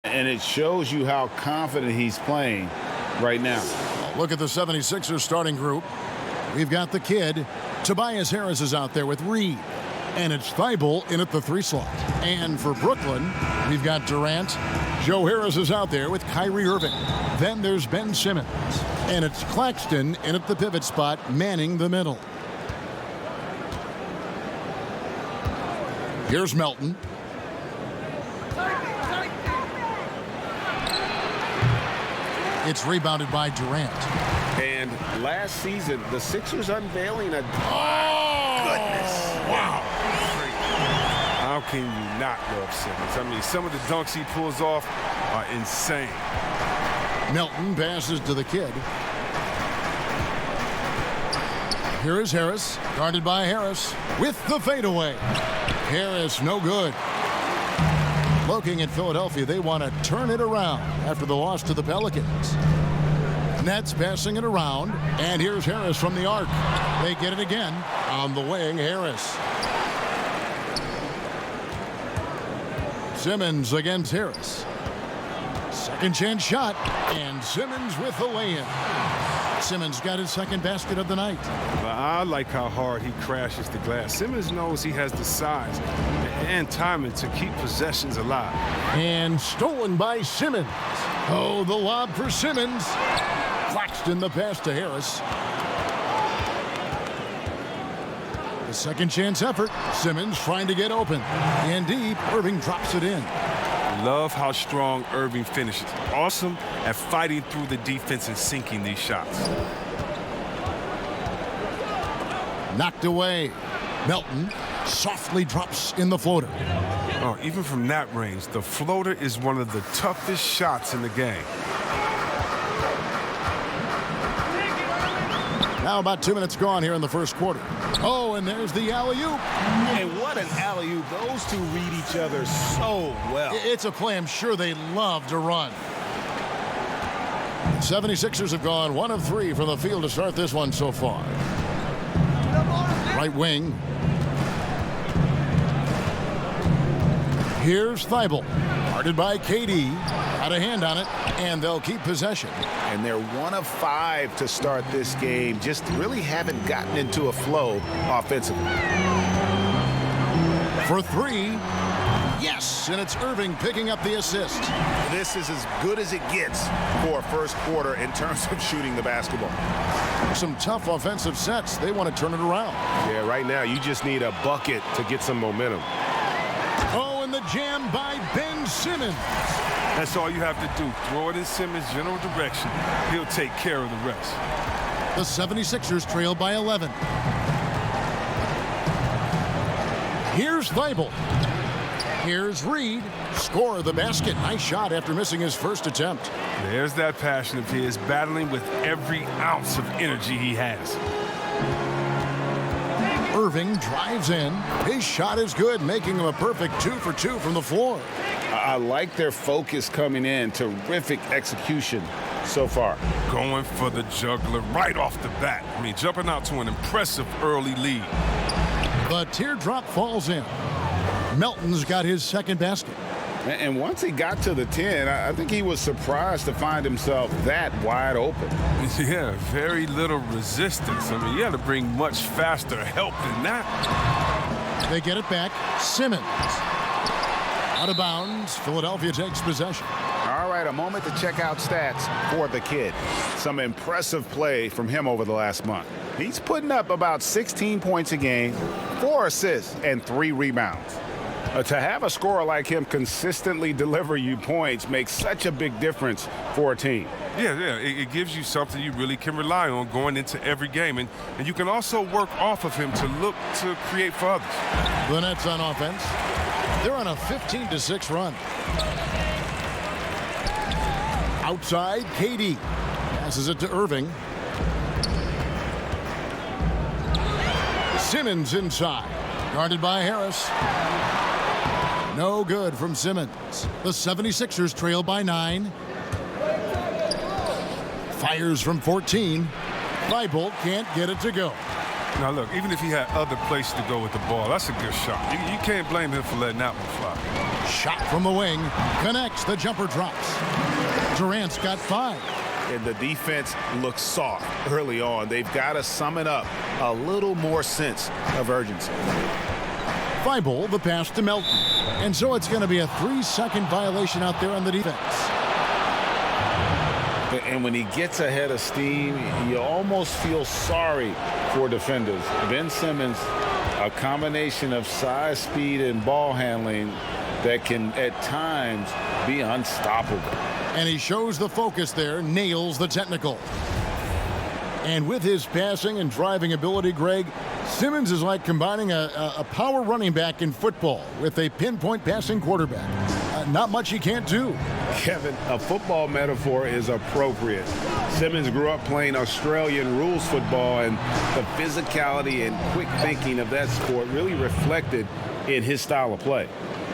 And it shows you how confident he's playing right now. Look at the 76ers starting group. We've got the kid. Tobias Harris is out there with Reed. And it's Thibault in at the 3 slot. And for Brooklyn, we've got Durant. Joe Harris is out there with Kyrie Irving. Then there's Ben Simmons. And it's Claxton in at the pivot spot, manning the middle. Here's Melton. It's rebounded by Durant. And last season, the Sixers unveiling a... Oh! Goodness. Wow. How can you not love Simmons? I mean, some of the dunks he pulls off are insane. Melton passes to the kid. Here is Harris, guarded by Harris, with the fadeaway. Harris, no good. Looking at Philadelphia, they want to turn it around after the loss to the Pelicans. Nets passing it around, and here's Harris from the arc. They get it again on the wing, Harris. Simmons against Harris. Second chance shot, and Simmons with the lay-in. Simmons got his second basket of the night. Well, I like how hard he crashes the glass. Simmons knows he has the size and timing to keep possessions alive. And stolen by Simmons. Oh, the lob for Simmons. Claxton the pass to Harris. The second chance effort. Simmons trying to get open. And deep, Irving drops it in. Love how strong Irving finishes. Awesome at fighting through the defense and sinking these shots. Knocked away. Melton softly drops in the floater. Oh, even from that range, the floater is one of the toughest shots in the game. Now about 2 minutes gone here in the first quarter. Oh, and there's the alley-oop. And what an alley-oop. Those two read each other so well. It's a play I'm sure they love to run. 76ers have gone 1 of 3 from the field to start this one so far. Right wing. Here's Thibault. Guarded by KD. Got a hand on it, and they'll keep possession. And they're 1 of 5 to start this game. Just really haven't gotten into a flow offensively. For 3. Yes, and it's Irving picking up the assist. This is as good as it gets for a first quarter in terms of shooting the basketball. Some tough offensive sets. They want to turn it around. Yeah, right now you just need a bucket to get some momentum. Oh, and the jam by Ben Simmons. That's all you have to do. Throw it in Simmons' general direction. He'll take care of the rest. The 76ers trail by 11. Here's Thibault. Here's Reed. Score the basket. Nice shot after missing his first attempt. There's that passion of his, battling with every ounce of energy he has. Irving drives in. His shot is good, making him a perfect 2 for 2 from the floor. I like their focus coming in. Terrific execution so far. Going for the juggler right off the bat. I mean, jumping out to an impressive early lead. The teardrop falls in. Melton's got his second basket. And once he got to the 10, I think he was surprised to find himself that wide open. Yeah, very little resistance. I mean, you had to bring much faster help than that. They get it back. Simmons. Out of bounds. Philadelphia takes possession. All right, a moment to check out stats for the kid. Some impressive play from him over the last month. He's putting up about 16 points a game, 4 assists, and 3 rebounds. To have a scorer like him consistently deliver you points makes such a big difference for a team. Yeah, it gives you something you really can rely on going into every game. And you can also work off of him to look to create for others. The Nets on offense. They're on a 15-6 run. Outside, KD passes it to Irving. Simmons inside. Guarded by Harris. No good from Simmons. The 76ers trail by 9. Fires from 14. Thibault can't get it to go. Now, look, even if he had other places to go with the ball, that's a good shot. You can't blame him for letting that one fly. Shot from the wing. Connects. The jumper drops. Durant's got 5. And the defense looks soft early on. They've got to sum it up. A little more sense of urgency. Thibault, the pass to Melton. And so it's going to be a 3-second violation out there on the defense. And when he gets ahead of steam, you almost feel sorry for defenders. Ben Simmons, a combination of size, speed, and ball handling that can at times be unstoppable. And he shows the focus there, nails the technical. And with his passing and driving ability, Greg, Simmons is like combining a power running back in football with a pinpoint passing quarterback. Not much he can't do. Kevin, a football metaphor is appropriate. Simmons grew up playing Australian rules football, and the physicality and quick thinking of that sport really reflected in his style of play.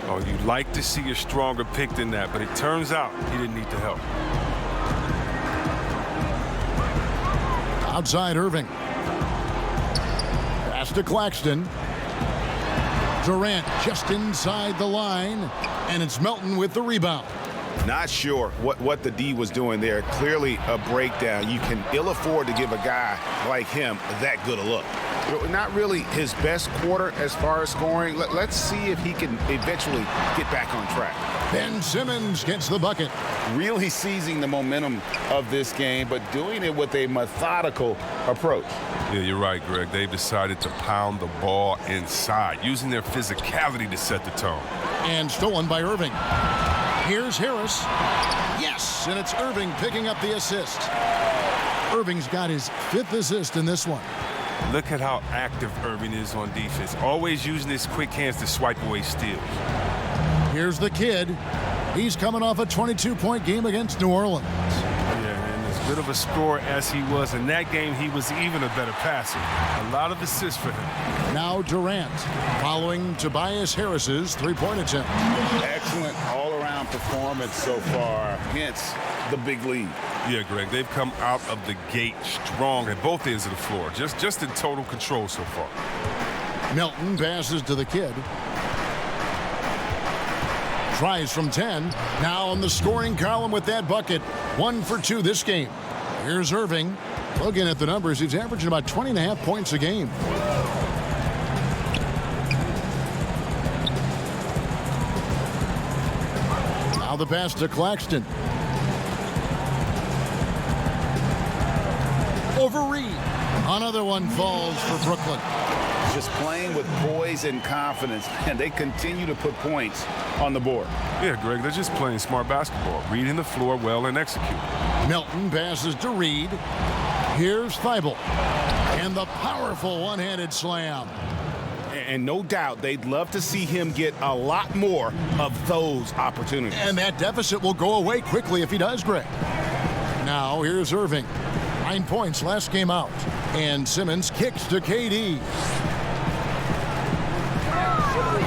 Oh, you'd like to see a stronger pick than that, but it turns out he didn't need the help. Outside Irving. Pass to Claxton. Durant just inside the line, and it's Melton with the rebound. Not sure what the D was doing there. Clearly a breakdown. You can ill afford to give a guy like him that good a look. Not really his best quarter as far as scoring. Let's see if he can eventually get back on track. Ben Simmons gets the bucket. Really seizing the momentum of this game, but doing it with a methodical approach. Yeah, you're right, Greg. They've decided to pound the ball inside, using their physicality to set the tone. And stolen by Irving. Here's Harris. Yes, and it's Irving picking up the assist. Irving's got his 5th assist in this one. Look at how active Irving is on defense, always using his quick hands to swipe away steals. Here's the kid. He's coming off a 22-point game against New Orleans. Yeah, and as good of a scorer as he was in that game, he was even a better passer. A lot of assists for him. Now Durant, following Tobias Harris's 3-point attempt. Excellent all-around performance so far, hence the big lead. Yeah, Greg, they've come out of the gate strong at both ends of the floor, just in total control so far. Melton passes to the kid. Tries from 10. Now on the scoring column with that bucket. 1 for 2 this game. Here's Irving. Looking at the numbers, he's averaging about 20.5 points a game. Now the pass to Claxton. Over Reed. Another one falls for Brooklyn. Just playing with poise and confidence, and they continue to put points on the board. Yeah, Greg, they're just playing smart basketball, reading the floor well and executing. Melton passes to Reed. Here's Thibault. And the powerful one-handed slam. And no doubt they'd love to see him get a lot more of those opportunities. And that deficit will go away quickly if he does, Greg. Now here's Irving. 9 points last game out. And Simmons kicks to KD.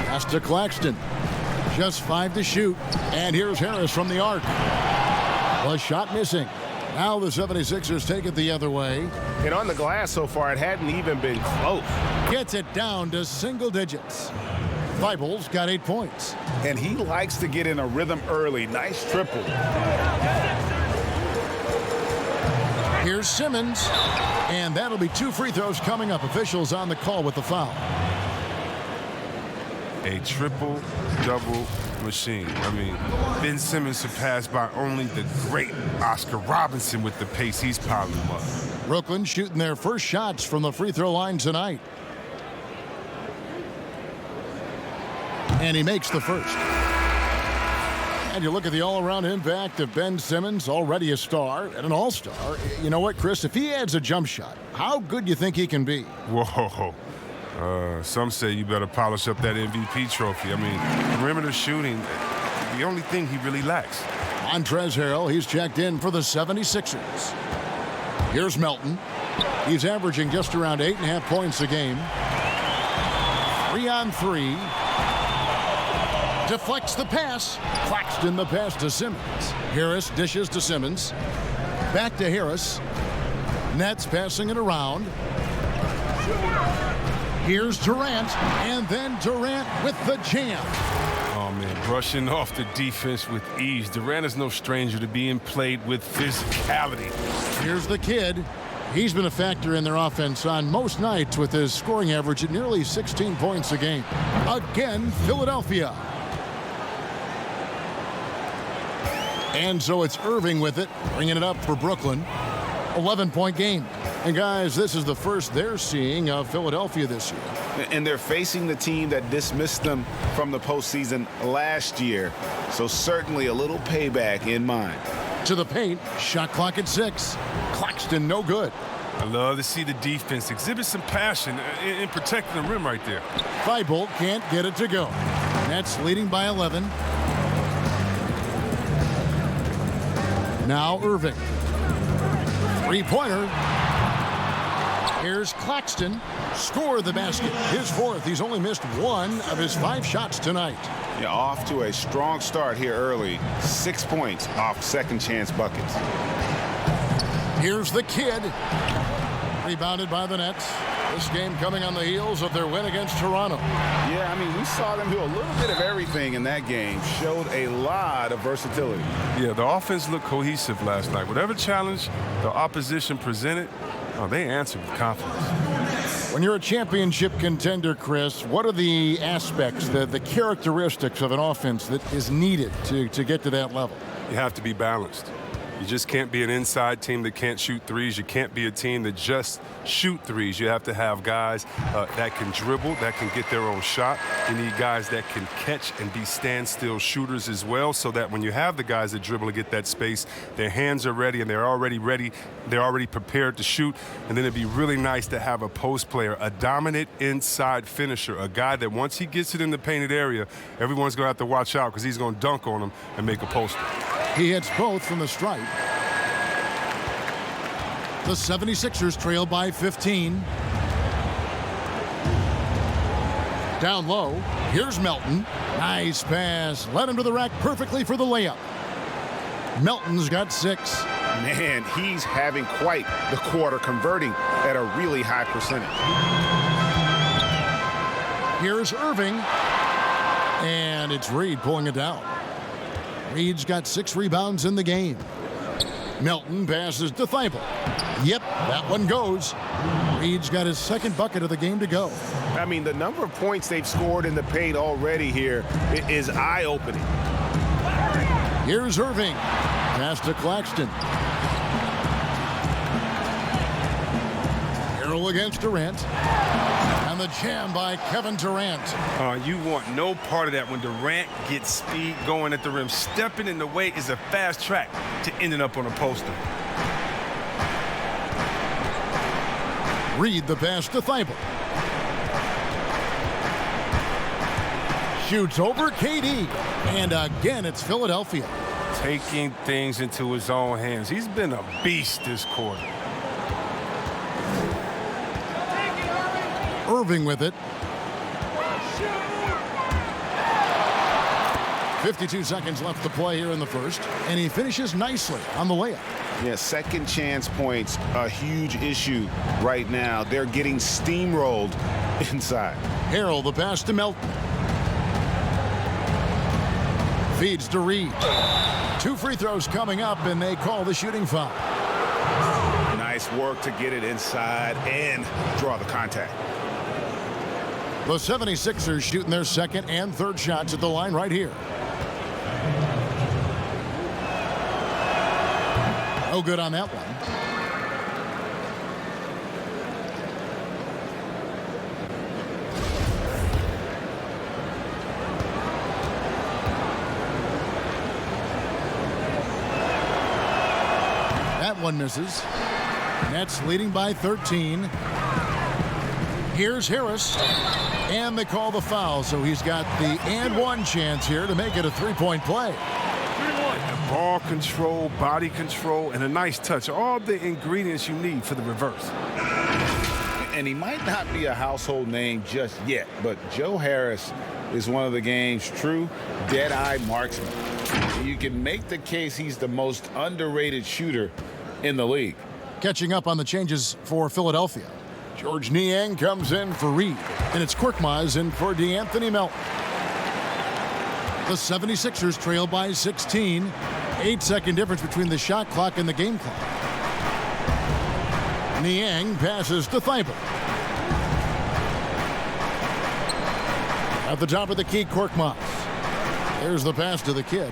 Pass to Claxton. Just 5 to shoot. And here's Harris from the arc. The shot missing. Now the 76ers take it the other way. And on the glass so far, it hadn't even been close. Gets it down to single digits. Thibault's got 8 points. And he likes to get in a rhythm early. Nice triple. Here's Simmons. And that'll be 2 free throws coming up. Officials on the call with the foul. A triple-double machine. I mean, Ben Simmons surpassed by only the great Oscar Robinson with the pace he's piling them up. Brooklyn shooting their first shots from the free throw line tonight. And he makes the first. And you look at the all-around impact of Ben Simmons, already a star and an all-star. You know what, Chris? If he adds a jump shot, how good do you think he can be? Whoa. Some say you better polish up that MVP trophy. I mean, perimeter shooting, the only thing he really lacks. Montrezl Harrell, he's checked in for the 76ers. Here's Melton. He's averaging just around 8.5 points a game. 3 on 3. Deflects the pass. Claxton the pass to Simmons. Harris dishes to Simmons. Back to Harris. Nets passing it around. Here's Durant, and then Durant with the jam. Oh, man, Brushing off the defense with ease. Durant is no stranger to being played with physicality. Here's the kid. He's been a factor in their offense on most nights with his scoring average at nearly 16 points a game. Again, Philadelphia. And so it's Irving with it, bringing it up for Brooklyn. 11-point game. And guys, this is the first they're seeing of Philadelphia this year. And they're facing the team that dismissed them from the postseason last year. So certainly a little payback in mind. To the paint, shot clock at 6. Claxton no good. I love to see the defense exhibit some passion in protecting the rim right there. Thibault can't get it to go. Nets leading by 11. Now Irving. Three-pointer. Here's Claxton. Score the basket. His fourth. He's only missed 1 of his 5 shots tonight. Yeah, off to a strong start here early. 6 points off second chance buckets. Here's the kid. Rebounded by the Nets. This game coming on the heels of their win against Toronto. Yeah, I mean, we saw them do a little bit of everything in that game. Showed a lot of versatility. Yeah, the offense looked cohesive last night. Whatever challenge the opposition presented, they answered with confidence. When you're a championship contender, Chris, what are the aspects, the characteristics of an offense that is needed to get to that level? You have to be balanced. You just can't be an inside team that can't shoot threes. You can't be a team that just shoot threes. You have to have guys that can dribble, that can get their own shot. You need guys that can catch and be standstill shooters as well, so that when you have the guys that dribble and get that space, their hands are ready and they're already ready. They're already prepared to shoot. And then it'd be really nice to have a post player, a dominant inside finisher, a guy that once he gets it in the painted area, everyone's going to have to watch out because he's going to dunk on him and make a poster. He hits both from the stripe. The 76ers trail by 15. Down low. Here's Melton. Nice pass. Led him to the rack perfectly for the layup. Melton's got 6. Man, he's having quite the quarter, converting at a really high percentage. Here's Irving. And it's Reed pulling it down. Reed's got 6 rebounds in the game. Melton passes to Thibault. Yep, that one goes. Reed's got his second bucket of the game to go. I mean, the number of points they've scored in the paint already here is eye-opening. Here's Irving. Pass to Claxton. Harrell against Durant. And the jam by Kevin Durant. You want no part of that when Durant gets speed going at the rim. Stepping in the way is a fast track to ending up on a poster. Reed the pass to Thibault. Shoots over KD. And again, it's Philadelphia. Taking things into his own hands. He's been a beast this quarter. Irving with it. 52 seconds left to play here in the first. And he finishes nicely on the layup. Yeah, second chance points, a huge issue right now. They're getting steamrolled inside. Harrell the pass to Melton. Feeds to Reed. 2 free throws coming up, and they call the shooting foul. Nice work to get it inside and draw the contact. The 76ers shooting their second and third shots at the line right here. No good on that one. That one misses. Nets leading by 13. Here's Harris. And they call the foul, so he's got the and one chance here to make it a three-point play. Ball control, body control, and a nice touch. All the ingredients you need for the reverse. And he might not be a household name just yet, but Joe Harris is one of the game's true dead-eye marksmen. You can make the case he's the most underrated shooter in the league. Catching up on the changes for Philadelphia. George Niang comes in for Reed, and it's Korkmaz in for DeAnthony Melton. The 76ers trail by 16. 8-second difference between the shot clock and the game clock. Niang passes to Thibault. At the top of the key, Korkmaz. There's the pass to the kid.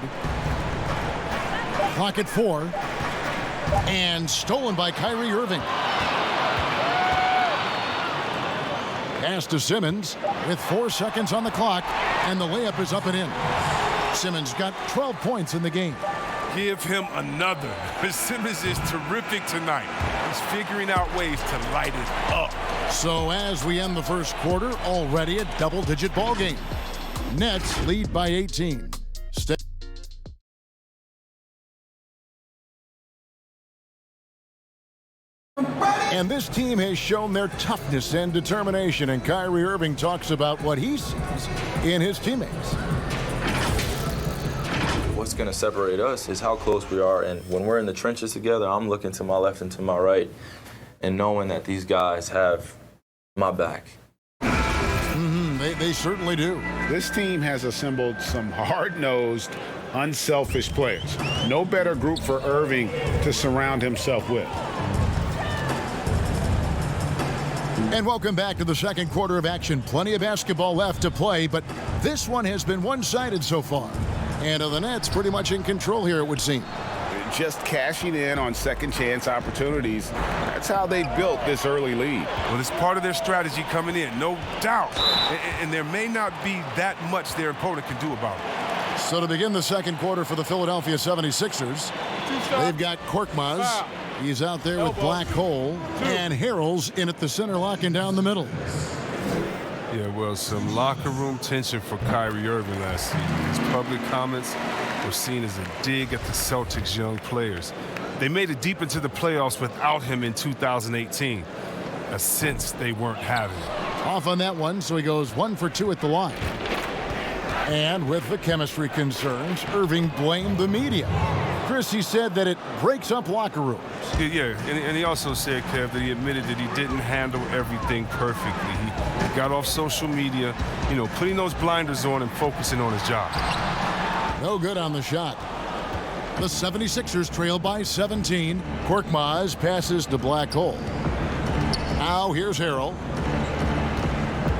Clock at 4. And stolen by Kyrie Irving. Pass to Simmons with 4 seconds on the clock, and the layup is up and in. Simmons got 12 points in the game. Give him another. Simmons is terrific tonight. He's figuring out ways to light it up. So as we end the first quarter, already a double-digit ball game. Nets lead by 18. And this team has shown their toughness and determination, and Kyrie Irving talks about what he sees in his teammates. What's going to separate us is how close we are, and when we're in the trenches together, I'm looking to my left and to my right and knowing that these guys have my back. They certainly do. This team has assembled some hard-nosed, unselfish players. No better group for Irving to surround himself with. And welcome back to the second quarter of action. Plenty of basketball left to play, but this one has been one-sided so far. And the Nets pretty much in control here, it would seem. Just cashing in on second-chance opportunities. That's how they built this early lead. Well, it's part of their strategy coming in, no doubt. And there may not be that much their opponent can do about it. So to begin the second quarter for the Philadelphia 76ers, they've got Korkmaz. He's out there with Black Hole, and Harrell's in at the center, locking down the middle. Yeah, well, some locker room tension for Kyrie Irving last season. His public comments were seen as a dig at the Celtics' young players. They made it deep into the playoffs without him in 2018, a sense they weren't having. Off on that one, so he goes 1 for 2 at the line. And with the chemistry concerns, Irving blamed the media. Chris, he said that it breaks up locker rooms. Yeah, and he also said, Kev, that he admitted that he didn't handle everything perfectly. He got off social media, putting those blinders on and focusing on his job. No good on the shot. The 76ers trail by 17. Korkmaz passes to Black Hole. Now here's Harrell.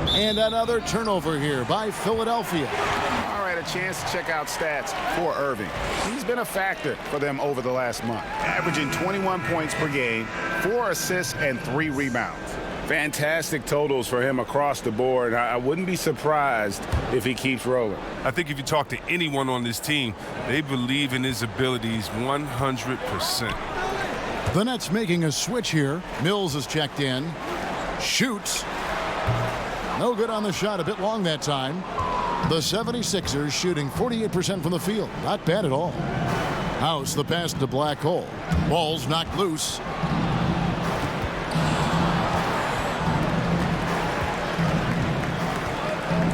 And another turnover here by Philadelphia. All right, a chance to check out stats for Irving. He's been a factor for them over the last month, averaging 21 points per game, 4 assists, and 3 rebounds. Fantastic totals for him across the board. I wouldn't be surprised if he keeps rolling. I think if you talk to anyone on this team, they believe in his abilities 100%. The Nets making a switch here. Mills is checked in. Shoots. No good on the shot, a bit long that time. The 76ers shooting 48% from the field. Not bad at all. House, the pass to Black Hole. Ball's knocked loose.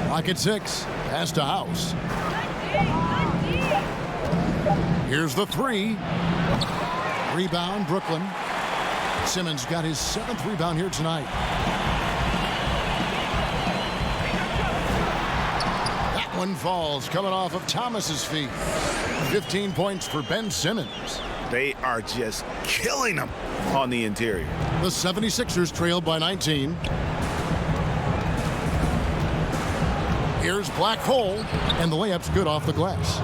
Clock at 6. Pass to House. Here's the 3. Rebound, Brooklyn. Simmons got his 7th rebound here tonight. That one falls, coming off of Thomas's feet. 15 points for Ben Simmons. They are just killing them on the interior. The 76ers trail by 19. Here's Black Hole, and the layup's good off the glass.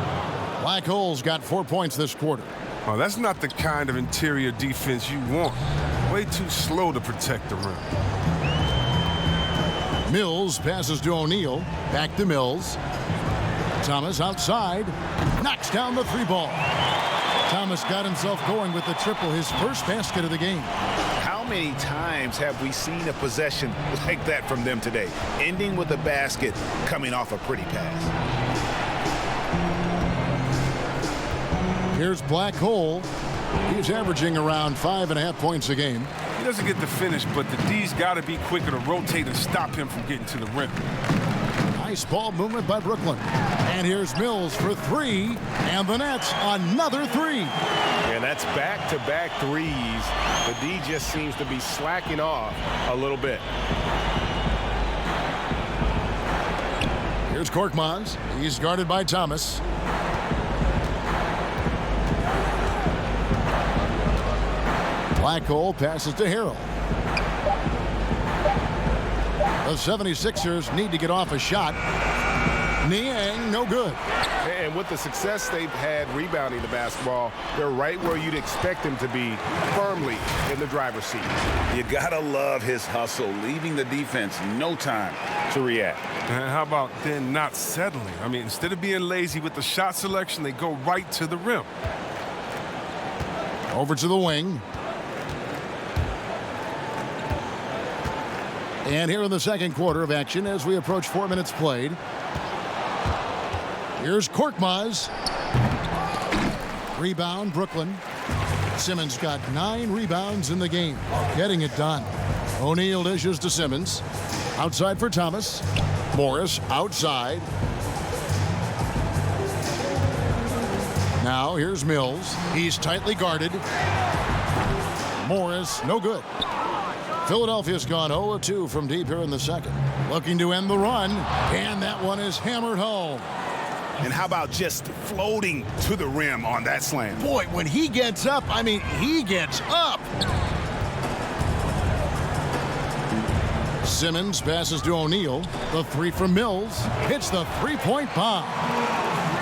Black Hole's got 4 points this quarter. Oh, that's not the kind of interior defense you want. Way too slow to protect the rim. Mills passes to O'Neal. Back to Mills. Thomas outside. Knocks down the 3 ball. Thomas got himself going with the triple, his first basket of the game. How many times have we seen a possession like that from them today, ending with a basket coming off a pretty pass? Here's Black Hole. He's averaging around 5.5 points a game. He doesn't get the finish, but the D's got to be quicker to rotate and stop him from getting to the rim. Nice ball movement by Brooklyn. And here's Mills for 3. And the Nets, another 3. And that's back-to-back threes. The D just seems to be slacking off a little bit. Here's Korkmaz. He's guarded by Thomas. Blackhole passes to Harrell. The 76ers need to get off a shot. Niang, no good. And with the success they've had rebounding the basketball, they're right where you'd expect them to be, firmly in the driver's seat. You gotta love his hustle, leaving the defense no time to react. And how about then not settling? I mean, instead of being lazy with the shot selection, they go right to the rim. Over to the wing. And here in the second quarter of action as we approach 4 minutes played. Here's Korkmaz. Rebound, Brooklyn. Simmons got 9 rebounds in the game. Getting it done. O'Neal dishes to Simmons. Outside for Thomas. Morris outside. Now here's Mills. He's tightly guarded. Morris, no good. Philadelphia's gone 0-2 from deep here in the second. Looking to end the run. And that one is hammered home. And how about just floating to the rim on that slam? Boy, when he gets up, I mean, he gets up. Simmons passes to O'Neal. The three from Mills. Hits the three-point bomb.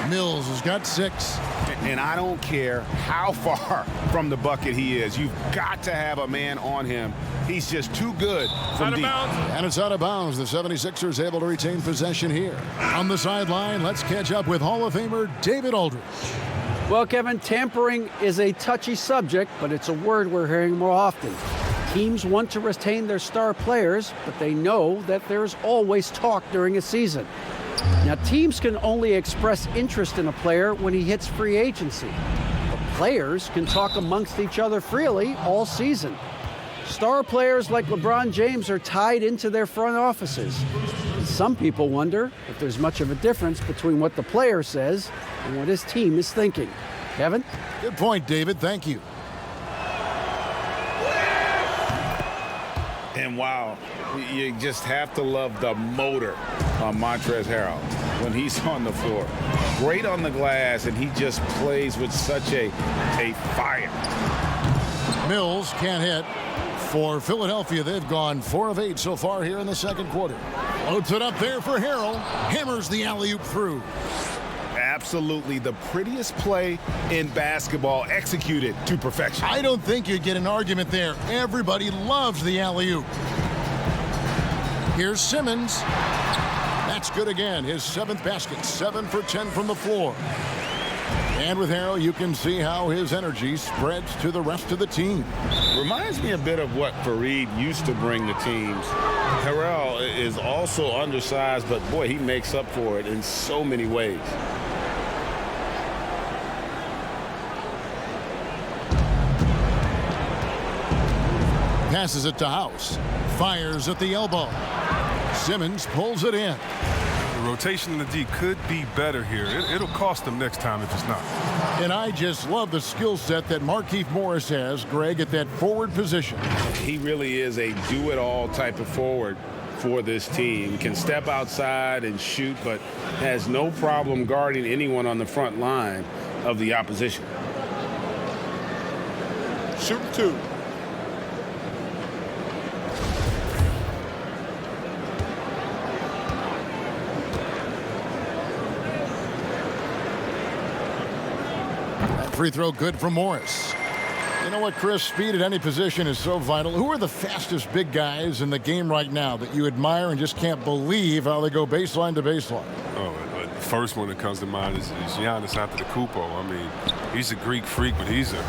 Mills has got 6. And I don't care how far from the bucket he is. You've got to have a man on him. He's just too good from deep. And it's out of bounds. The 76ers able to retain possession here. On the sideline, let's catch up with Hall of Famer David Aldridge. Well, Kevin, tampering is a touchy subject, but it's a word we're hearing more often. Teams want to retain their star players, but they know that there's always talk during a season. Now, teams can only express interest in a player when he hits free agency. But players can talk amongst each other freely all season. Star players like LeBron James are tied into their front offices. Some people wonder if there's much of a difference between what the player says and what his team is thinking. Kevin? Good point, David. Thank you. And wow, you just have to love the motor on Montrezl Harrell when he's on the floor. Great on the glass, and he just plays with such a fire. Mills can't hit. For Philadelphia, they've gone 4 of 8 so far here in the second quarter. Loads it up there for Harrell. Hammers the alley-oop through. Absolutely the prettiest play in basketball, executed to perfection. I don't think you'd get an argument there. Everybody loves the alley-oop. Here's Simmons. That's good again. His 7th basket. 7 for 10 from the floor. And with Harrell, you can see how his energy spreads to the rest of the team. Reminds me a bit of what Fareed used to bring to teams. Harrell is also undersized, but boy, he makes up for it in so many ways. Passes it to House. Fires at the elbow. Simmons pulls it in. The rotation in the D could be better here. It'll cost them next time if it's not. And I just love the skill set that Markieff Morris has, Greg, at that forward position. He really is a do-it-all type of forward for this team. Can step outside and shoot, but has no problem guarding anyone on the front line of the opposition. Shoot 2. Free throw good for Morris. You know what, Chris? Speed at any position is so vital. Who are the fastest big guys in the game right now that you admire and just can't believe how they go baseline to baseline? Oh, the first one that comes to mind is Giannis Antetokounmpo. I mean, he's a Greek freak, but he's a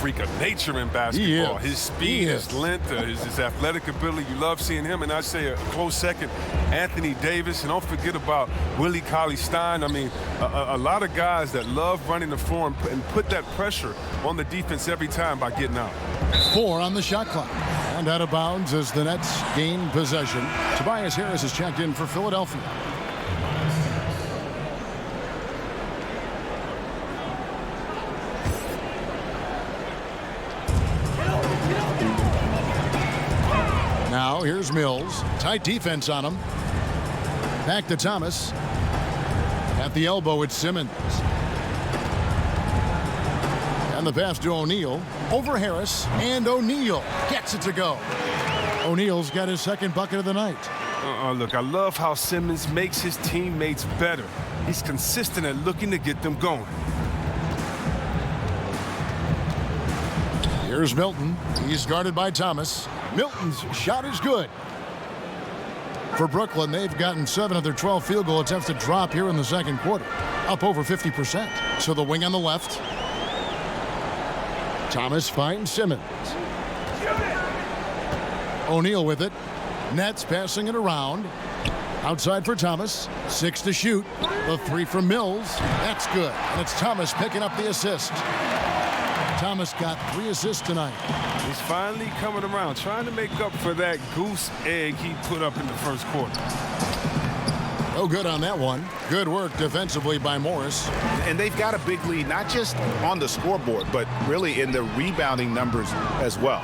freak of nature in basketball. His speed, his length, his athletic ability. You love seeing him. And I say a close second, Anthony Davis. And don't forget about Willie Cauley-Stein. I mean, a lot of guys that love running the floor and put that pressure on the defense every time by getting out. 4 on the shot clock. And out of bounds as the Nets gain possession. Tobias Harris is checked in for Philadelphia. Now here's Mills. Tight defense on him. Back to Thomas. At the elbow, it's Simmons. And the pass to O'Neal. Over Harris. And O'Neal gets it to go. O'Neal's got his second bucket of the night. Look, I love how Simmons makes his teammates better. He's consistent at looking to get them going. Here's Milton. He's guarded by Thomas. Milton's shot is good. For Brooklyn, they've gotten 7 of their 12 field goal attempts to drop here in the second quarter, up over 50%. So the wing on the left. Thomas finds Simmons. O'Neal with it. Nets passing it around. Outside for Thomas. 6 to shoot. The 3 from Mills. That's good. And it's Thomas picking up the assist. Thomas got 3 assists tonight. He's finally coming around, trying to make up for that goose egg he put up in the first quarter. No good on that one. Good work defensively by Morris. And they've got a big lead, not just on the scoreboard, but really in the rebounding numbers as well.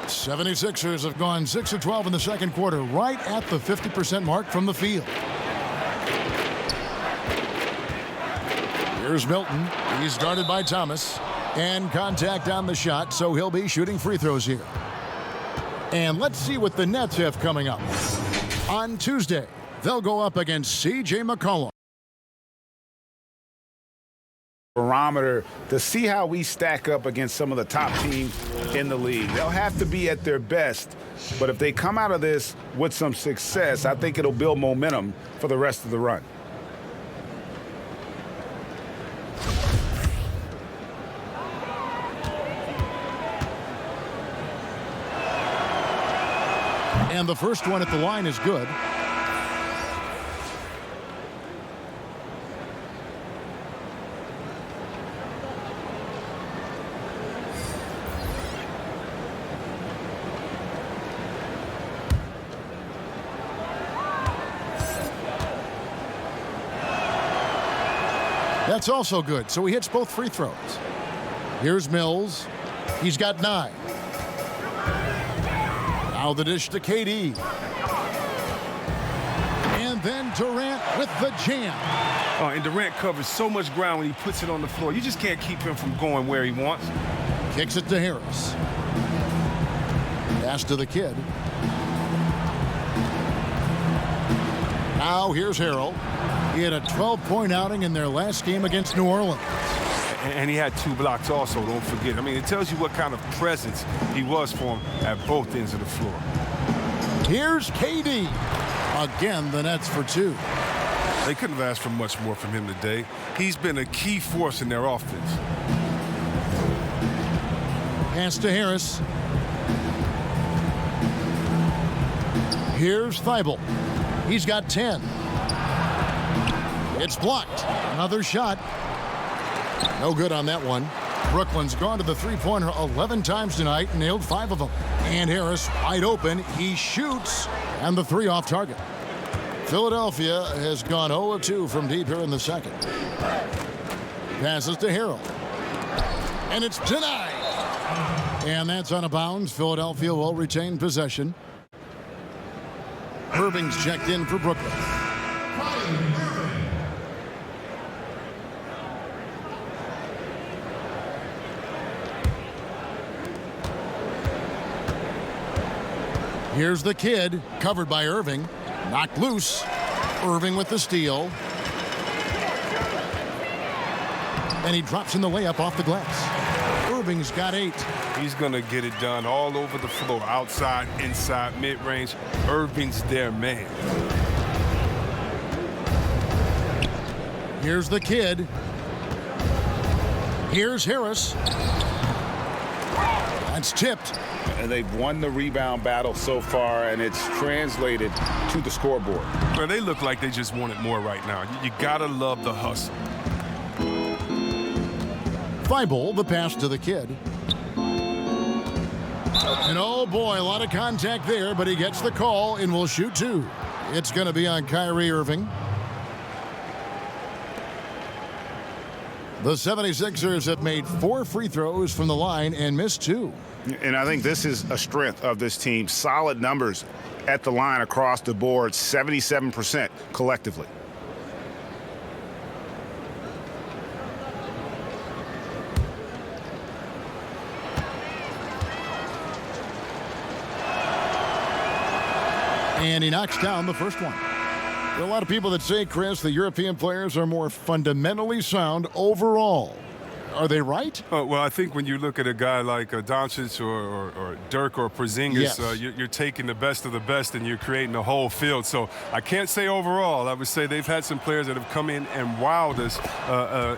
76ers have gone 6 of 12 in the second quarter, right at the 50% mark from the field. Here's Milton. He's guarded by Thomas. And contact on the shot, so he'll be shooting free throws here. And let's see what the Nets have coming up. On Tuesday, they'll go up against C.J. McCollum. Barometer to see how we stack up against some of the top teams in the league. They'll have to be at their best, but if they come out of this with some success, I think it'll build momentum for the rest of the run. And the first one at the line is good. That's also good, so he hits both free throws. Here's Mills. He's got 9. Now the dish to KD. And then Durant with the jam. And Durant covers so much ground when he puts it on the floor. You just can't keep him from going where he wants. Kicks it to Harris. Pass to the kid. Now here's Harrell. He had a 12-point outing in their last game against New Orleans. And he had 2 blocks also, don't forget. I mean, it tells you what kind of presence he was for him at both ends of the floor. Here's KD. Again, the Nets for 2. They couldn't have asked for much more from him today. He's been a key force in their offense. Pass to Harris. Here's Thibault. He's got 10. It's blocked. Another shot. No good on that one. Brooklyn's gone to the three-pointer 11 times tonight and nailed 5 of them. And Harris wide open. He shoots. And the 3 off target. Philadelphia has gone 0 of 2 from deep here in the second. Passes to Harrell. And it's denied. And that's out of bounds. Philadelphia will retain possession. Irving's checked in for Brooklyn. Here's the kid, covered by Irving. Knocked loose. Irving with the steal. And he drops in the layup off the glass. Irving's got 8. He's going to get it done all over the floor, outside, inside, mid-range. Irving's their man. Here's the kid. Here's Harris. That's tipped. And they've won the rebound battle so far, and it's translated to the scoreboard. Well, they look like they just want it more right now. You got to love the hustle. Thibault, the pass to the kid. And oh boy, a lot of contact there, but he gets the call and will shoot 2. It's going to be on Kyrie Irving. The 76ers have made 4 free throws from the line and missed 2. And I think this is a strength of this team. Solid numbers at the line across the board, 77% collectively. And he knocks down the first one. There are a lot of people that say, Chris, the European players are more fundamentally sound overall. Are they right? Well, I think when you look at a guy like Doncic or Dirk or Porzingis, Yes. You're taking the best of the best and you're creating a whole field. So I can't say overall. I would say they've had some players that have come in and wowed us,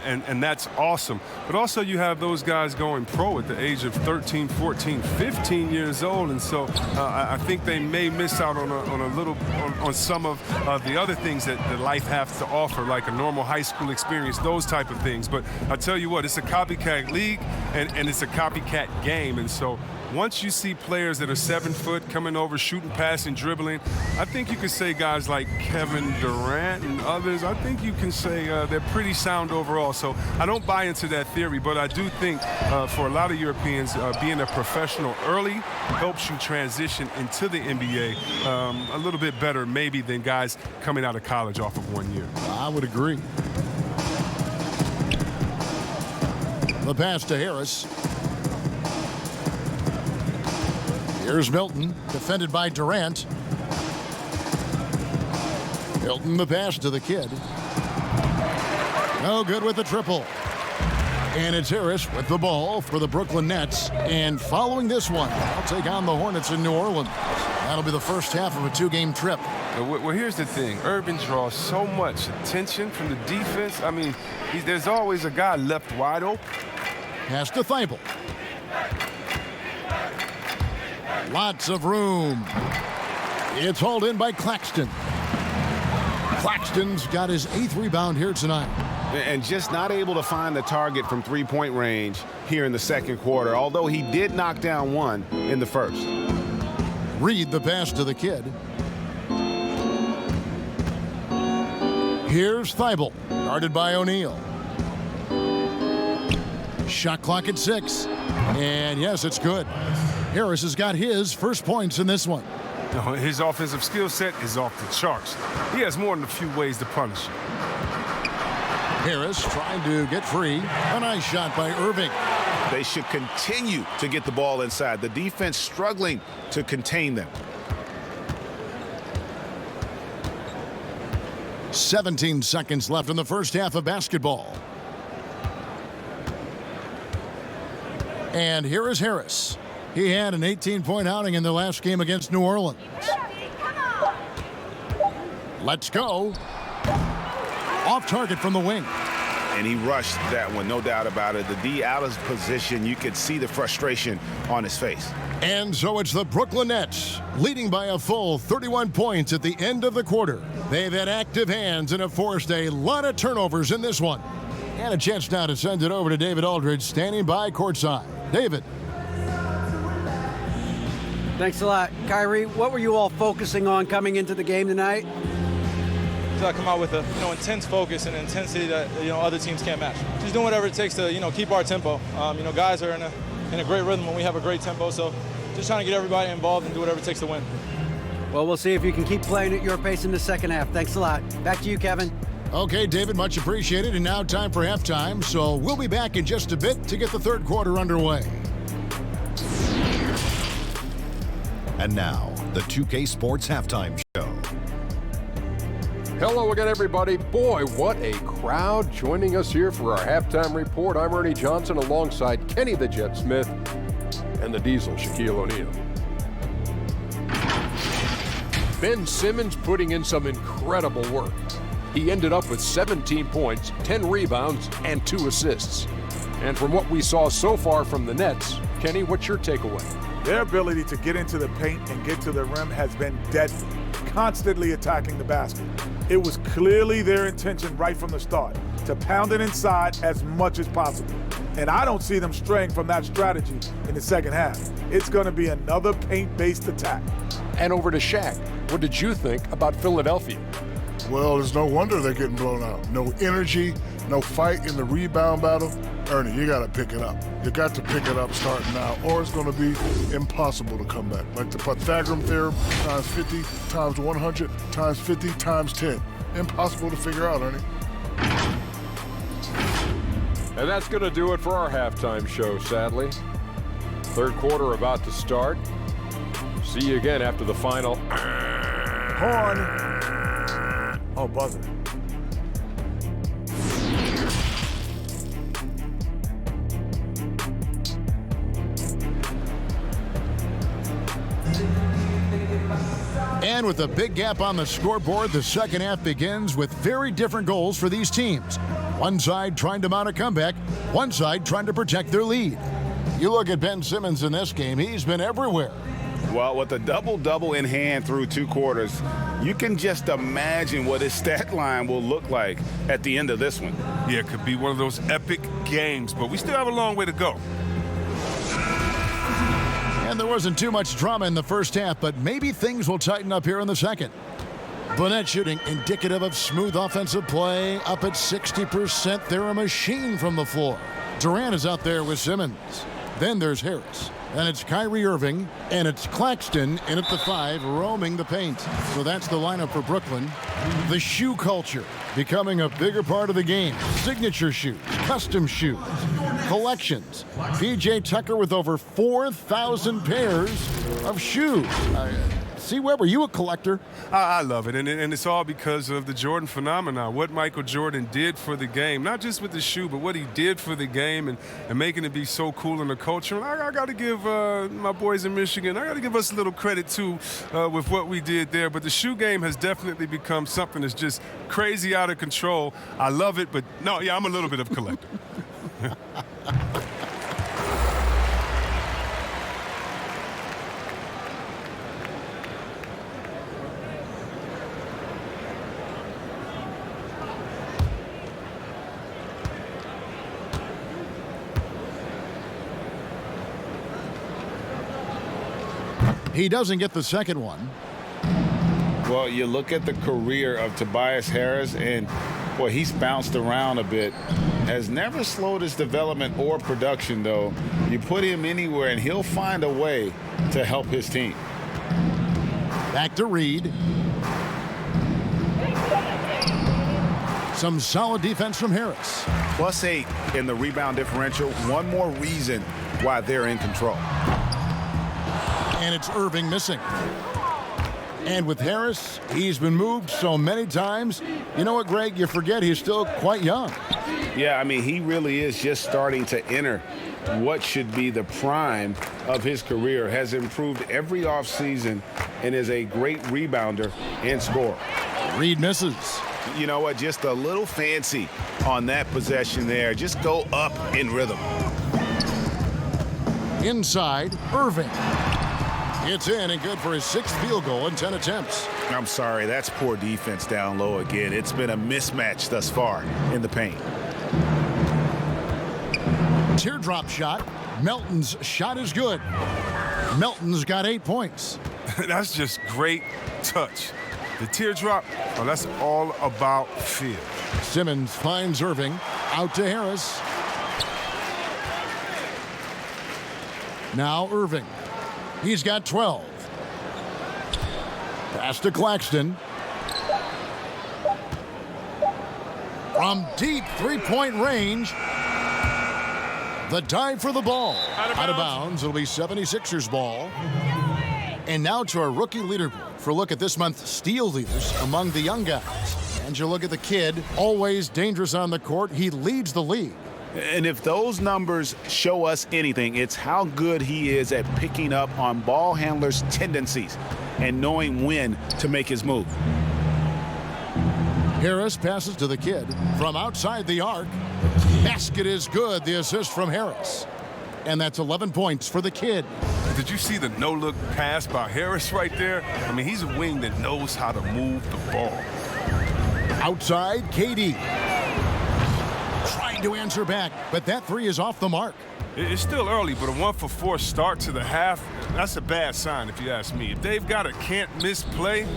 and that's awesome. But also you have those guys going pro at the age of 13, 14, 15 years old, and so I think they may miss out on some of the other things that life has to offer, like a normal high school experience, those type of things. But I tell you what, it's a copycat league and it's a copycat game, and so once you see players that are 7 foot coming over, shooting, passing, dribbling, I think you could say guys like Kevin Durant and others, I think you can say they're pretty sound overall. So I don't buy into that theory, but I do think for a lot of Europeans, being a professional early helps you transition into the NBA a little bit better maybe than guys coming out of college off of 1 year. I would agree. The pass to Harris. Here's Milton, defended by Durant. Milton, the pass to the kid. No good with the triple. And it's Harris with the ball for the Brooklyn Nets. And following this one, they'll take on the Hornets in New Orleans. That'll be the first half of a 2-game trip. Well, here's the thing. Urban draws so much attention from the defense. I mean, there's always a guy left wide open. Pass to Thibault. Lots of room. It's hauled in by Claxton. Claxton's got his 8th rebound here tonight. And just not able to find the target from three-point range here in the second quarter, although he did knock down one in the first. Reed the pass to the kid. Here's Thibault, guarded by O'Neal. Shot clock at 6. And yes, it's good. Harris has got his first points in this one. His offensive skill set is off the charts. He has more than a few ways to punish you. Harris trying to get free. A nice shot by Irving. They should continue to get the ball inside. The defense struggling to contain them. 17 seconds left in the first half of basketball. And here is Harris. He had an 18-point outing in the last game against New Orleans. Let's go. Off target from the wing. And he rushed that one, no doubt about it. The D out of position. You could see the frustration on his face. And so it's the Brooklyn Nets leading by a full 31 points at the end of the quarter. They've had active hands and have forced a lot of turnovers in this one. And a chance now to send it over to David Aldridge, standing by courtside. David. Thanks a lot. Kyrie, what were you all focusing on coming into the game tonight? So I come out with a intense focus and intensity that other teams can't match. Just doing whatever it takes to keep our tempo. Guys are in a great rhythm when we have a great tempo. So just trying to get everybody involved and do whatever it takes to win. Well, we'll see if you can keep playing at your pace in the second half. Thanks a lot. Back to you, Kevin. Okay, David, much appreciated. And now time for halftime. So we'll be back in just a bit to get the third quarter underway. And now, the 2K Sports Halftime Show. Hello again, everybody. Boy, what a crowd joining us here for our halftime report. I'm Ernie Johnson alongside Kenny the Jet Smith and the Diesel, Shaquille O'Neal. Ben Simmons putting in some incredible work. He ended up with 17 points, 10 rebounds, and 2 assists. And from what we saw so far from the Nets, Kenny, what's your takeaway? Their ability to get into the paint and get to the rim has been deadly, constantly attacking the basket. It was clearly their intention right from the start to pound it inside as much as possible. And I don't see them straying from that strategy in the second half. It's going to be another paint-based attack. And over to Shaq. What did you think about Philadelphia? Well, there's no wonder they're getting blown out. No energy, no fight in the rebound battle. Ernie, you got to pick it up. You got to pick it up starting now, or it's going to be impossible to come back. Like the Pythagorean theorem, times 50, times 100, times 50, times 10. Impossible to figure out, Ernie. And that's going to do it for our halftime show, sadly. Third quarter about to start. See you again after the final Horn. Oh, buzzer. And with a big gap on the scoreboard, the second half begins with very different goals for these teams. One side trying to mount a comeback, one side trying to protect their lead. You look at Ben Simmons in this game, he's been everywhere. Well, with a double-double in hand through 2 quarters, you can just imagine what his stat line will look like at the end of this one. Yeah, it could be one of those epic games, but we still have a long way to go. And there wasn't too much drama in the first half, but maybe things will tighten up here in the second. Bonnet shooting indicative of smooth offensive play, up at 60%. They're a machine from the floor. Durant is out there with Simmons. Then there's Harris. And it's Kyrie Irving, and it's Claxton in at the 5, roaming the paint. So that's the lineup for Brooklyn. The shoe culture becoming a bigger part of the game. Signature shoes, custom shoes, collections. P.J. Tucker with over 4,000 pairs of shoes. See, Webb, are you a collector? I love it, and it's all because of the Jordan phenomenon, what Michael Jordan did for the game, not just with the shoe, but what he did for the game and making it be so cool in the culture. And I got to give my boys in Michigan, I got to give us a little credit, too, with what we did there. But the shoe game has definitely become something that's just crazy out of control. I love it, but no, yeah, I'm a little bit of a collector. He doesn't get the second one. Well, you look at the career of Tobias Harris, and, boy, he's bounced around a bit. Has never slowed his development or production, though. You put him anywhere, and he'll find a way to help his team. Back to Reed. Some solid defense from Harris. +8 in the rebound differential. One more reason why they're in control. And it's Irving missing. And with Harris, he's been moved so many times. You know what, Greg? You forget he's still quite young. Yeah, I mean, he really is just starting to enter what should be the prime of his career. Has improved every offseason and is a great rebounder and scorer. Reed misses. You know what? Just a little fancy on that possession there. Just go up in rhythm. Inside, Irving. It's in and good for his 6th field goal in 10 attempts. I'm sorry, that's poor defense down low again. It's been a mismatch thus far in the paint. Teardrop shot. Melton's shot is good. Melton's got 8 points. That's just great touch. The teardrop, well, that's all about feel. Simmons finds Irving. Out to Harris. Now Irving. He's got 12. Pass to Claxton. From deep 3-point range. The dive for the ball. Out of bounds. It'll be 76ers ball. And now to our rookie leaderboard for a look at this month's steal leaders among the young guys. And you look at the kid, always dangerous on the court. He leads the league. And if those numbers show us anything, it's how good he is at picking up on ball handlers' tendencies and knowing when to make his move. Harris passes to the kid from outside the arc. Basket is good. The assist from Harris. And that's 11 points for the kid. Did you see the no-look pass by Harris right there? I mean, he's a wing that knows how to move the ball. Outside, KD. Trying to answer back, but that 3 is off the mark. It's still early, but a 1-for-4 start to the half, that's a bad sign if you ask me. If they've got a can't-miss play,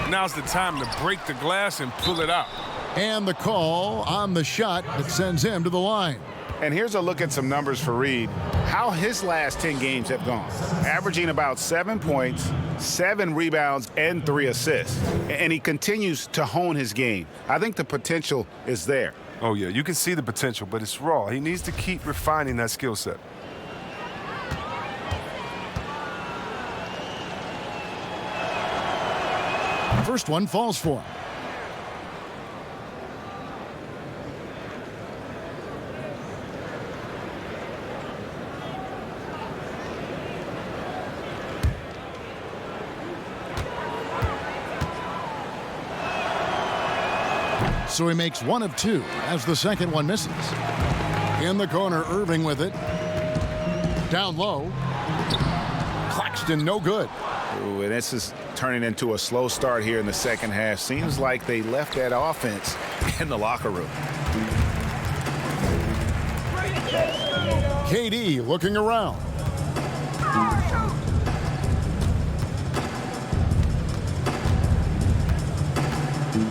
now's the time to break the glass and pull it out. And the call on the shot that sends him to the line. And here's a look at some numbers for Reed. How his last 10 games have gone. Averaging about 7 points, 7 rebounds, and 3 assists. And he continues to hone his game. I think the potential is there. Oh, yeah, you can see the potential, but it's raw. He needs to keep refining that skill set. First one falls for him. So he makes 1 of 2 as the second one misses. In the corner, Irving with it. Down low. Claxton, no good. Ooh, and this is turning into a slow start here in the second half. Seems like they left that offense in the locker room. KD looking around.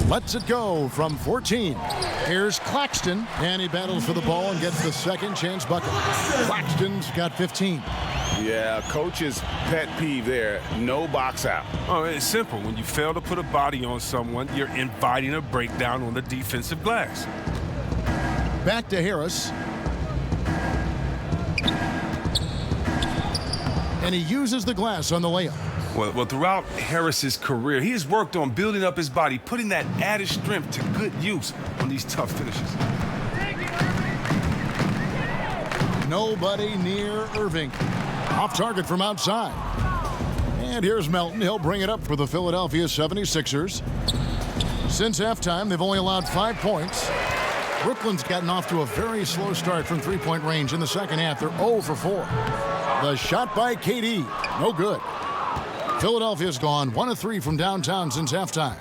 Lets it go from 14. Here's Claxton, and he battles for the ball and gets the second chance bucket. Claxton's got 15. Yeah, coach's pet peeve there, no box out. Oh, it's simple. When you fail to put a body on someone, you're inviting a breakdown on the defensive glass. Back to Harris. And he uses the glass on the layup. Well, throughout Harris's career, he has worked on building up his body, putting that added strength to good use on these tough finishes. Nobody near Irving. Off target from outside. And here's Melton. He'll bring it up for the Philadelphia 76ers. Since halftime, they've only allowed 5 points. Brooklyn's gotten off to a very slow start from three-point range in the second half. They're 0 for 4. The shot by KD, no good. Philadelphia's gone 1 of 3 from downtown since halftime.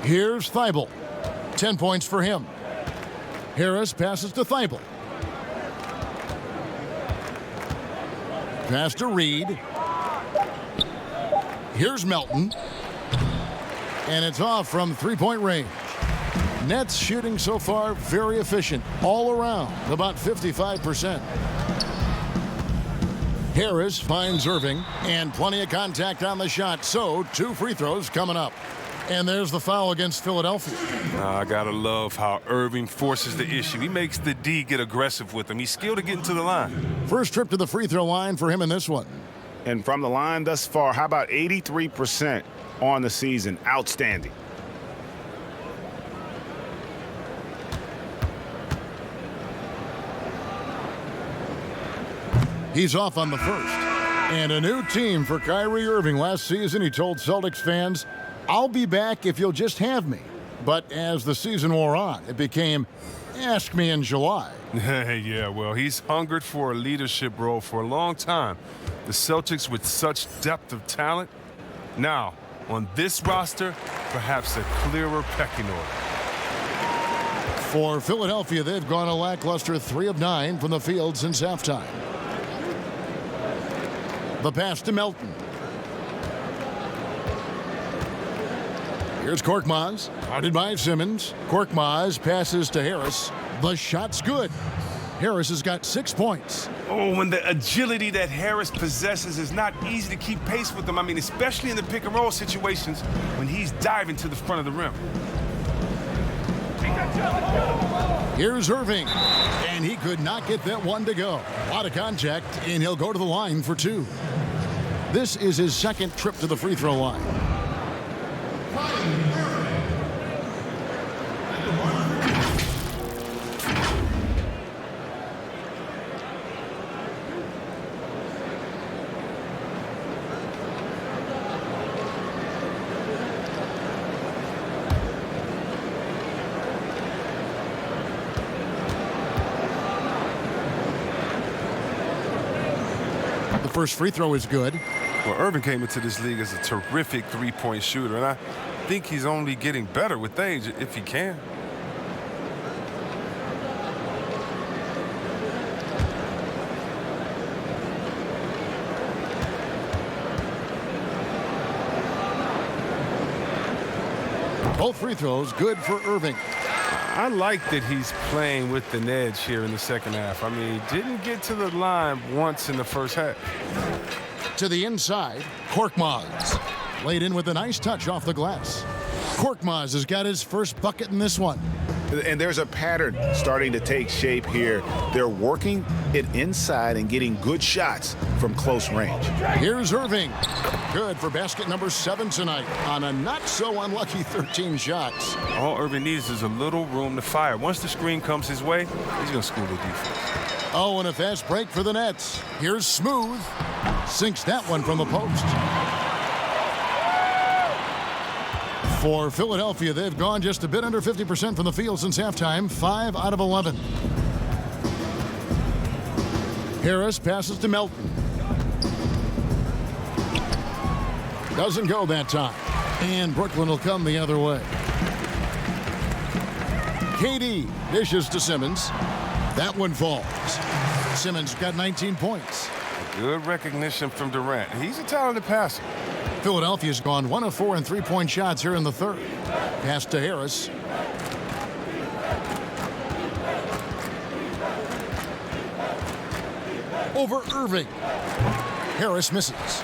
Here's Thibault. 10 points for him. Harris passes to Thibault. Pass to Reed. Here's Melton. And it's off from three-point range. Nets shooting so far very efficient all around, about 55%. Harris finds Irving, and plenty of contact on the shot, so 2 free throws coming up. And there's the foul against Philadelphia. I gotta love how Irving forces the issue. He makes the D get aggressive with him. He's skilled at getting to the line. First trip to the free throw line for him in this one. And from the line thus far, how about 83% on the season? Outstanding. He's off on the first. And a new team for Kyrie Irving. Last season, he told Celtics fans, "I'll be back if you'll just have me." But as the season wore on, it became, "Ask me in July." Yeah, well, he's hungered for a leadership role for a long time. The Celtics with such depth of talent. Now, on this roster, perhaps a clearer pecking order. For Philadelphia, they've gone a lackluster 3 of 9 from the field since halftime. The pass to Melton. Here's Korkmaz, guarded by Simmons. Korkmaz passes to Harris. The shot's good. Harris has got 6 points. Oh, and the agility that Harris possesses is not easy to keep pace with him. I mean, especially in the pick and roll situations when he's diving to the front of the rim. Here's Irving, and he could not get that one to go. A lot of contact, and he'll go to the line for 2. This is his second trip to the free throw line. The first free throw is good. Well, Irving came into this league as a terrific three-point shooter, and I think he's only getting better with age if he can. Both free throws good for Irving. I like that he's playing with an edge here in the second half. I mean, he didn't get to the line once in the first half. To the inside, Korkmaz. Laid in with a nice touch off the glass. Korkmaz has got his first bucket in this one. And there's a pattern starting to take shape here. They're working it inside and getting good shots from close range. Here's Irving. Good for basket number 7 tonight on a not-so-unlucky 13 shots. All Irving needs is a little room to fire. Once the screen comes his way, he's going to school the defense. Oh, and a fast break for the Nets. Here's Smooth. Sinks that one from the post. For Philadelphia, they've gone just a bit under 50% from the field since halftime, 5 out of 11. Harris passes to Melton. Doesn't go that time. And Brooklyn will come the other way. KD dishes to Simmons. That one falls. Simmons got 19 points. Good recognition from Durant. He's a talented passer. Philadelphia's gone 1 of 4 in three-point shots here in the third. Pass to Harris. Over Irving. Harris misses.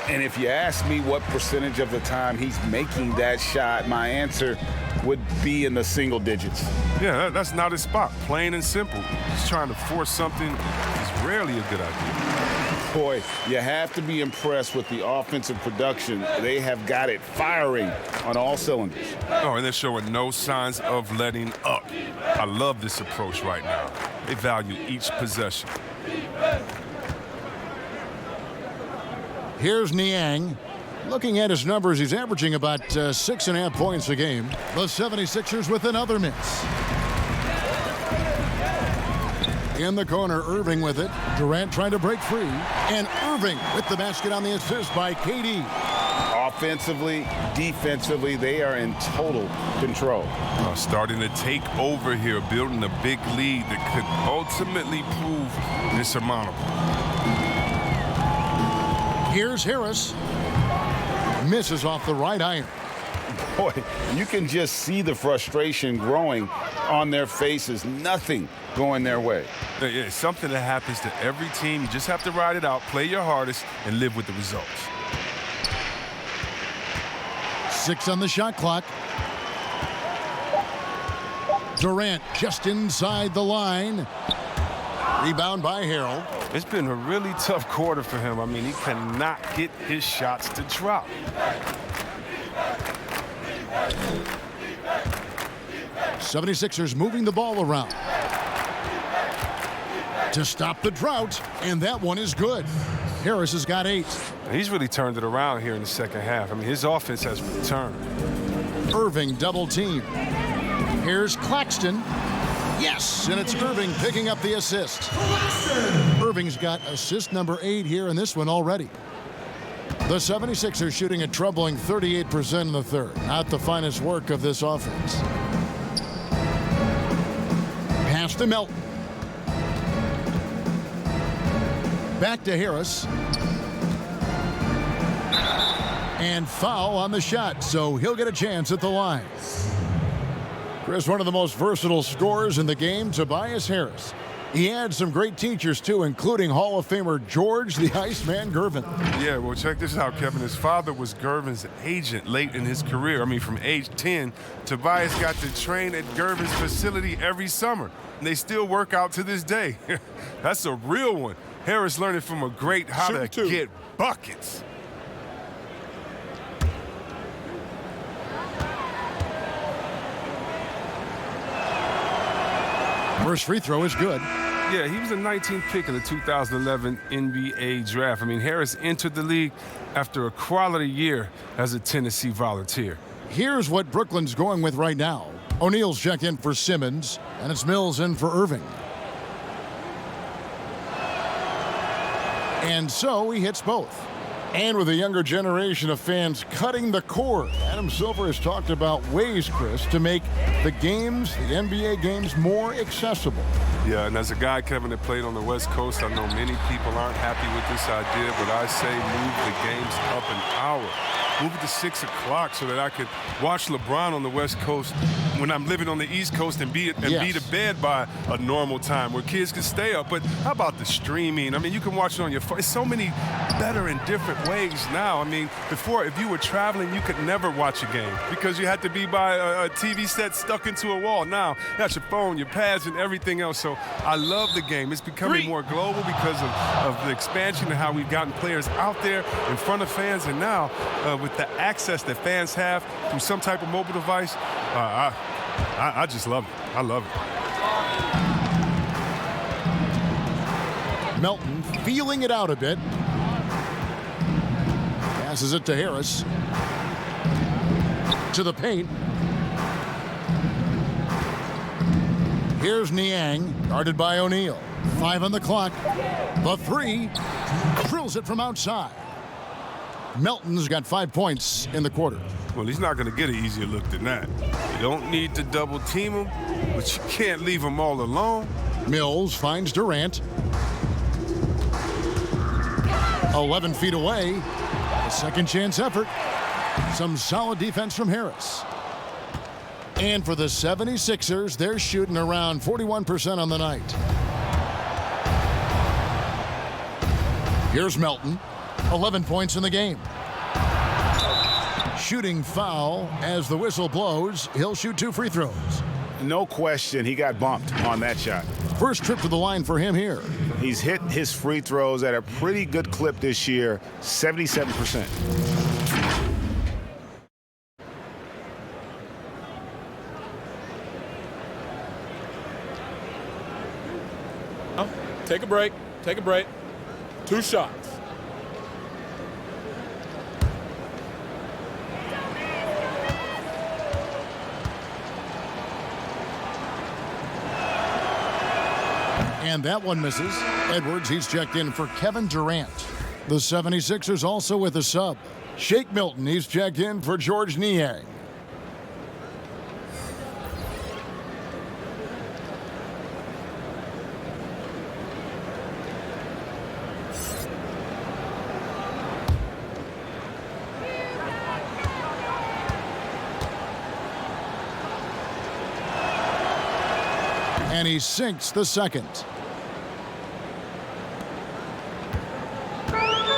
And if you ask me what percentage of the time he's making that shot, my answer would be in the single digits. Yeah, that's not his spot. Plain and simple. He's trying to force something is rarely a good idea. Boy, you have to be impressed with the offensive production. They have got it firing on all cylinders. Oh, and they're showing no signs of letting up. I love this approach right now. They value each possession. Here's Niang. Looking at his numbers, he's averaging about 6.5 points a game. The 76ers with another miss. In the corner, Irving with it. Durant trying to break free. And Irving with the basket on the assist by KD. Offensively, defensively, they are in total control. Starting to take over here, building a big lead that could ultimately prove insurmountable. Here's Harris. Misses off the right iron. Boy, you can just see the frustration growing on their faces. Nothing going their way. It's something that happens to every team. You just have to ride it out, play your hardest, and live with the results. 6 on the shot clock. Durant just inside the line. Rebound by Harrell. It's been a really tough quarter for him. I mean, he cannot get his shots to drop. '76ers moving the ball around to stop the drought, and that one is good. Harris has got 8. He's really turned it around here in the second half. I mean, his offense has returned. Irving double team. Here's Claxton. Yes, and it's Irving picking up the assist. Irving's got assist number 8 here in this one already. The 76ers shooting a troubling 38% in the third. Not the finest work of this offense. Pass to Melton. Back to Harris. And foul on the shot, so he'll get a chance at the line. Chris, one of the most versatile scorers in the game, Tobias Harris. He had some great teachers, too, including Hall of Famer George the Iceman Gervin. Yeah, well, check this out, Kevin. His father was Gervin's agent late in his career. I mean, from age 10, Tobias got to train at Gervin's facility every summer, and they still work out to this day. That's a real one. Harris learning from a great how to get buckets. First free throw is good. Yeah, he was the 19th pick in the 2011 NBA draft. I mean, Harris entered the league after a quality year as a Tennessee Volunteer. Here's what Brooklyn's going with right now. O'Neal's checked in for Simmons, and it's Mills in for Irving. And so he hits both. And with a younger generation of fans cutting the cord, Adam Silver has talked about ways, Chris, to make the games, the NBA games, more accessible. Yeah, and as a guy, Kevin, that played on the West Coast, I know many people aren't happy with this idea, but I say move the games up an hour. Move it to 6 o'clock so that I could watch LeBron on the West Coast when I'm living on the East Coast and be to bed by a normal time where kids can stay up. But how about the streaming? I mean, you can watch it on your phone. It's so many better and different ways now. I mean, before, if you were traveling, you could never watch a game because you had to be by a TV set stuck into a wall. Now, you got your phone, your pads, and everything else. So I love the game. It's becoming more global because of the expansion and how we've gotten players out there in front of fans. And now, with the access that fans have through some type of mobile device, I just love it. I love it. Melton feeling it out a bit. Passes it to Harris. To the paint. Here's Niang, guarded by O'Neal. 5 on the clock. The 3. Drills it from outside. Melton's got 5 points in the quarter. Well, he's not going to get an easier look than that. You don't need to double team him, but you can't leave him all alone. Mills finds Durant. 11 feet away. A second chance effort. Some solid defense from Harris. And for the 76ers, they're shooting around 41% on the night. Here's Melton. 11 points in the game. Shooting foul as the whistle blows. He'll shoot 2 free throws. No question, he got bumped on that shot. First trip to the line for him here. He's hit his free throws at a pretty good clip this year, 77%. Take a break. Take a break. 2 shots. And that one misses. Edwards, he's checked in for Kevin Durant. The 76ers also with a sub. Shake Milton, he's checked in for George Niang. And he sinks the second.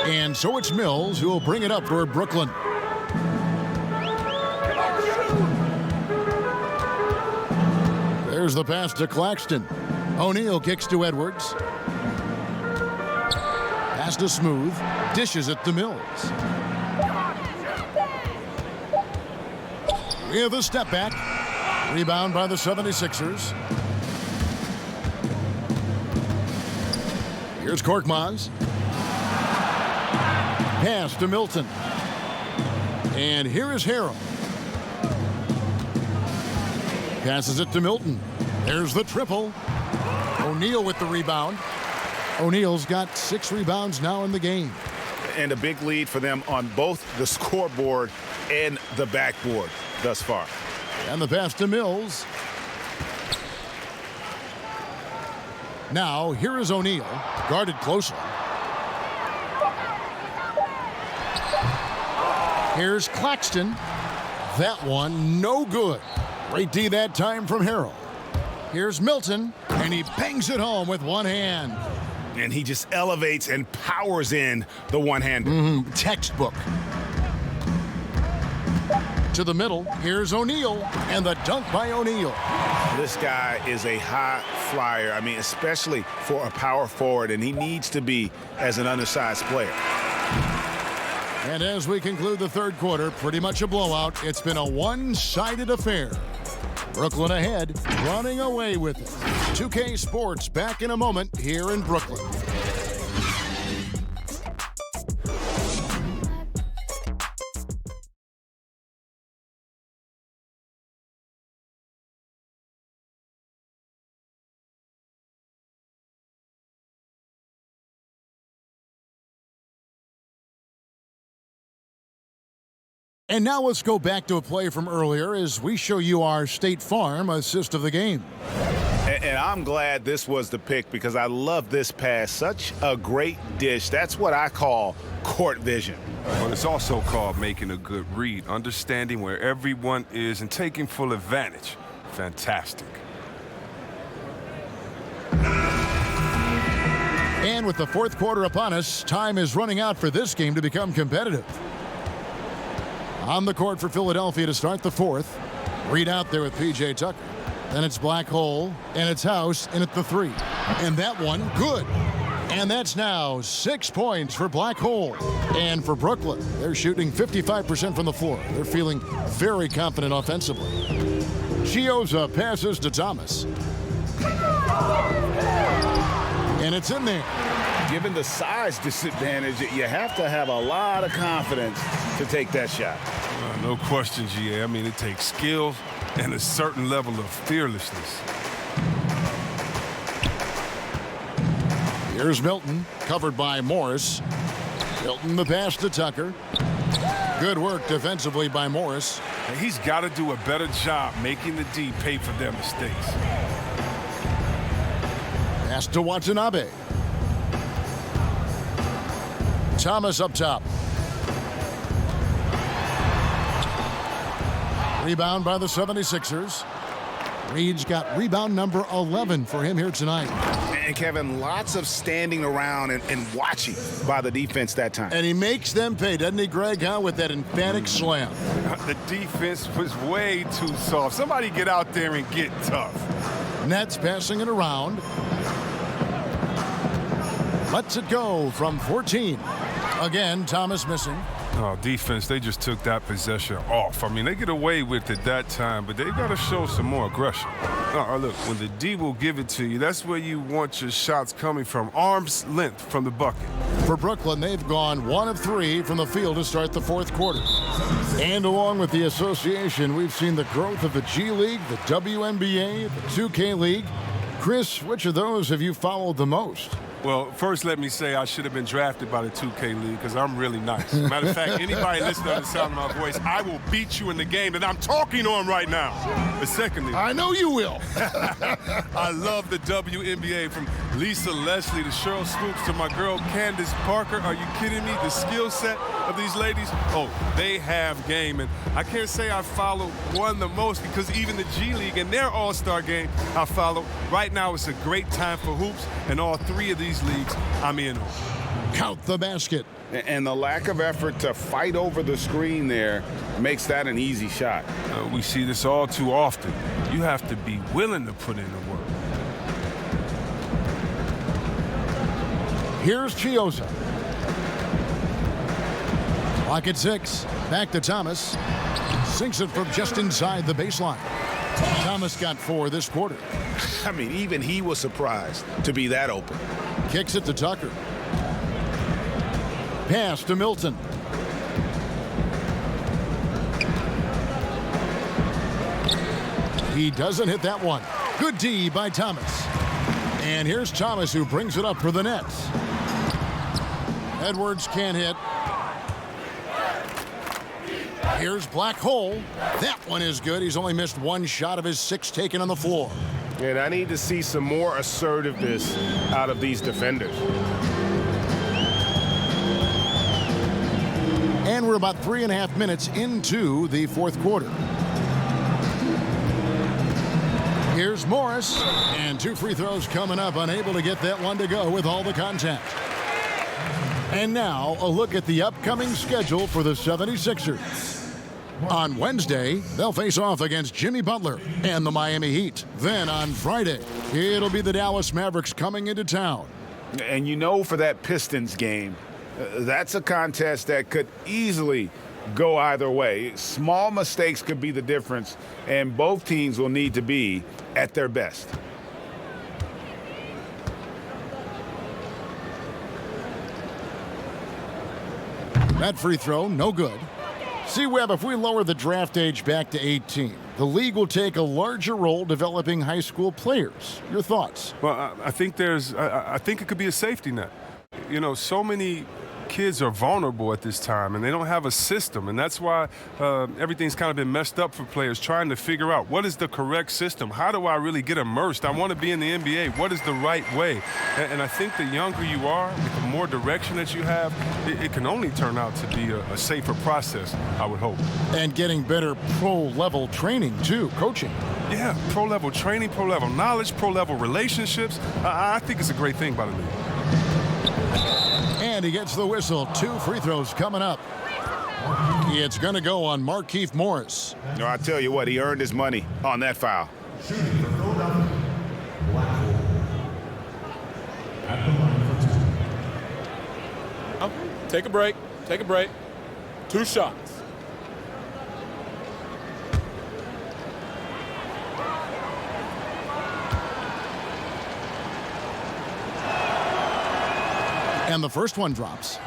And so it's Mills who will bring it up for Brooklyn. There's the pass to Claxton. O'Neal kicks to Edwards. Pass to Smooth. Dishes it to Mills. With a step back. Rebound by the 76ers. Here's Korkmaz. Pass to Milton. And here is Harrell. Passes it to Milton. There's the triple. O'Neal with the rebound. O'Neal's got 6 rebounds now in the game. And a big lead for them on both the scoreboard and the backboard thus far. And the pass to Mills. Now, here is O'Neal, guarded closely. Here's Claxton. That one, no good. Great D that time from Harrell. Here's Milton, and he bangs it home with one hand. And he just elevates and powers in the one-hander. Textbook. To the middle, here's O'Neal, and the dunk by O'Neal. This guy is a high flyer. I mean, especially for a power forward, and he needs to be as an undersized player. And as we conclude the third quarter, pretty much a blowout. It's been a one-sided affair. Brooklyn ahead, running away with it. 2K Sports back in a moment here in Brooklyn. And now let's go back to a play from earlier as we show you our State Farm assist of the game. And I'm glad this was the pick because I love this pass. Such a great dish. That's what I call court vision. But it's also called making a good read, understanding where everyone is and taking full advantage. fantastic. And with the fourth quarter upon us, time is running out for this game to become competitive. On the court for Philadelphia to start the fourth. Reed out there with P.J. Tucker. Then it's Black Hole, and it's House in at the three. And that one, good. And that's now 6 points for Black Hole. And for Brooklyn, they're shooting 55% from the floor. They're feeling very confident offensively. Jheizon passes to Thomas. And it's in there. Given the size disadvantage, you have to have a lot of confidence to take that shot. No question, GA. I mean, it takes skill and a certain level of fearlessness. Here's Milton, covered by Morris. Milton the pass to Tucker. Good work defensively by Morris. And he's got to do a better job making the D pay for their mistakes. Pass to Watanabe. Thomas up top. Rebound by the 76ers. Reed's got rebound number 11 for him here tonight. And Kevin, lots of standing around and watching by the defense that time. And he makes them pay, doesn't he, Greg, with that emphatic slam. The defense was way too soft. Somebody get out there and get tough. Nets passing it around. Lets it go from 14. Again, Thomas missing. Oh, defense, they just took that possession off. I mean, they get away with it that time, but they've got to show some more aggression. Look, when the D will give it to you, that's where you want your shots coming from. Arm's length from the bucket. For Brooklyn, they've gone 1 of 3 from the field to start the fourth quarter. And along with the association, we've seen the growth of the G League, the WNBA, the 2K League. Chris, which of those have you followed the most? Well, first let me say I should have been drafted by the 2K League because I'm really nice. Matter of fact, anybody listening to the sound of my voice, I will beat you in the game that I'm talking on right now. But secondly, I know you will. I love the WNBA, from Lisa Leslie to Cheryl Swoops to my girl Candace Parker. Are you kidding me? The skill set of these ladies, oh, they have game. And I can't say I follow one the most because even the G League and their all-star game I follow. Right now it's a great time for hoops, and all 3 of these leagues I'm in on. Count the basket. And the lack of effort to fight over the screen there makes that an easy shot. We see this all too often. You have to be willing to put in the work. Here's Jheizon. Clock at 6. Back to Thomas. Sinks it from just inside the baseline. Thomas got 4 this quarter. I mean, even he was surprised to be that open. Kicks it to Tucker. Pass to Milton. He doesn't hit that one. Good D by Thomas. And here's Thomas, who brings it up for the Nets. Edwards can't hit. Here's Black Hole. That one is good. He's only missed 1 shot of his 6 taken on the floor. And I need to see some more assertiveness out of these defenders. And we're about 3.5 minutes into the fourth quarter. Here's Morris, and 2 free throws coming up, unable to get that one to go with all the contact. And now a look at the upcoming schedule for the 76ers. On Wednesday, they'll face off against Jimmy Butler and the Miami Heat. Then on Friday, it'll be the Dallas Mavericks coming into town. And you know, for that Pistons game, that's a contest that could easily go either way. Small mistakes could be the difference, and both teams will need to be at their best. That free throw, no good. See, Webb, if we lower the draft age back to 18, the league will take a larger role developing high school players. Your thoughts? Well, I think it could be a safety net. You know, so many kids are vulnerable at this time, and they don't have a system, and that's why everything's kind of been messed up for players trying to figure out what is the correct system. How do I really get immersed? I want to be in the NBA. What is the right way? And I think the younger you are, with the more direction that you have, it can only turn out to be a safer process, I would hope. And getting better pro-level training, too, coaching. Yeah, pro-level training, pro-level knowledge, pro-level relationships. I think it's a great thing by the league. And he gets the whistle. 2 free throws coming up. It's going to go on Markieff Morris. No, I tell you what, he earned his money on that foul. Take a break. Take a break. 2 shots. And the first one drops.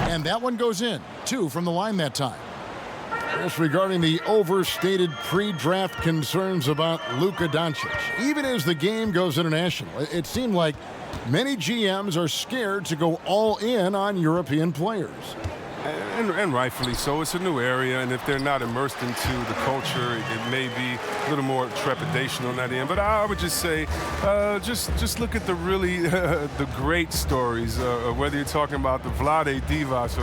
And that one goes in. 2 from the line that time. Just regarding the overstated pre-draft concerns about Luka Doncic. Even as the game goes international, it seemed like many GMs are scared to go all in on European players. And rightfully so. It's a new area, and if they're not immersed into the culture, it may be a little more trepidation on that end. But I would just say, just look at the really the great stories, whether you're talking about the Vlade Divas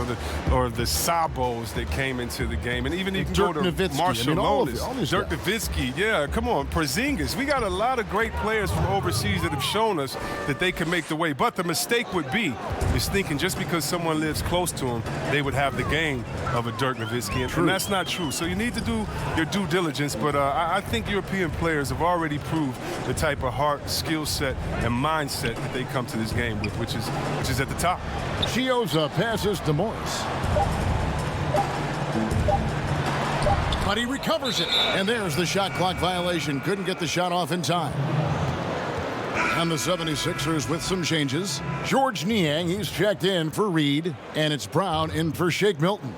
or the Sabos that came into the game, and even you can go to Marshall Nonis, Dirk Nowitzki. Yeah, come on, Porzingis. We got a lot of great players from overseas that have shown us that they can make the way. But the mistake would be is thinking just because someone lives close to them, they would have the game of a Dirk Nowitzki, and that's not true. So you need to do your due diligence, but I think European players have already proved the type of heart, skill set, and mindset that they come to this game with, which is at the top. Chiozza passes to Morris. But he recovers it, and there's the shot clock violation. Couldn't get the shot off in time. And the 76ers with some changes. George Niang, he's checked in for Reed, and it's Brown in for Shake Milton.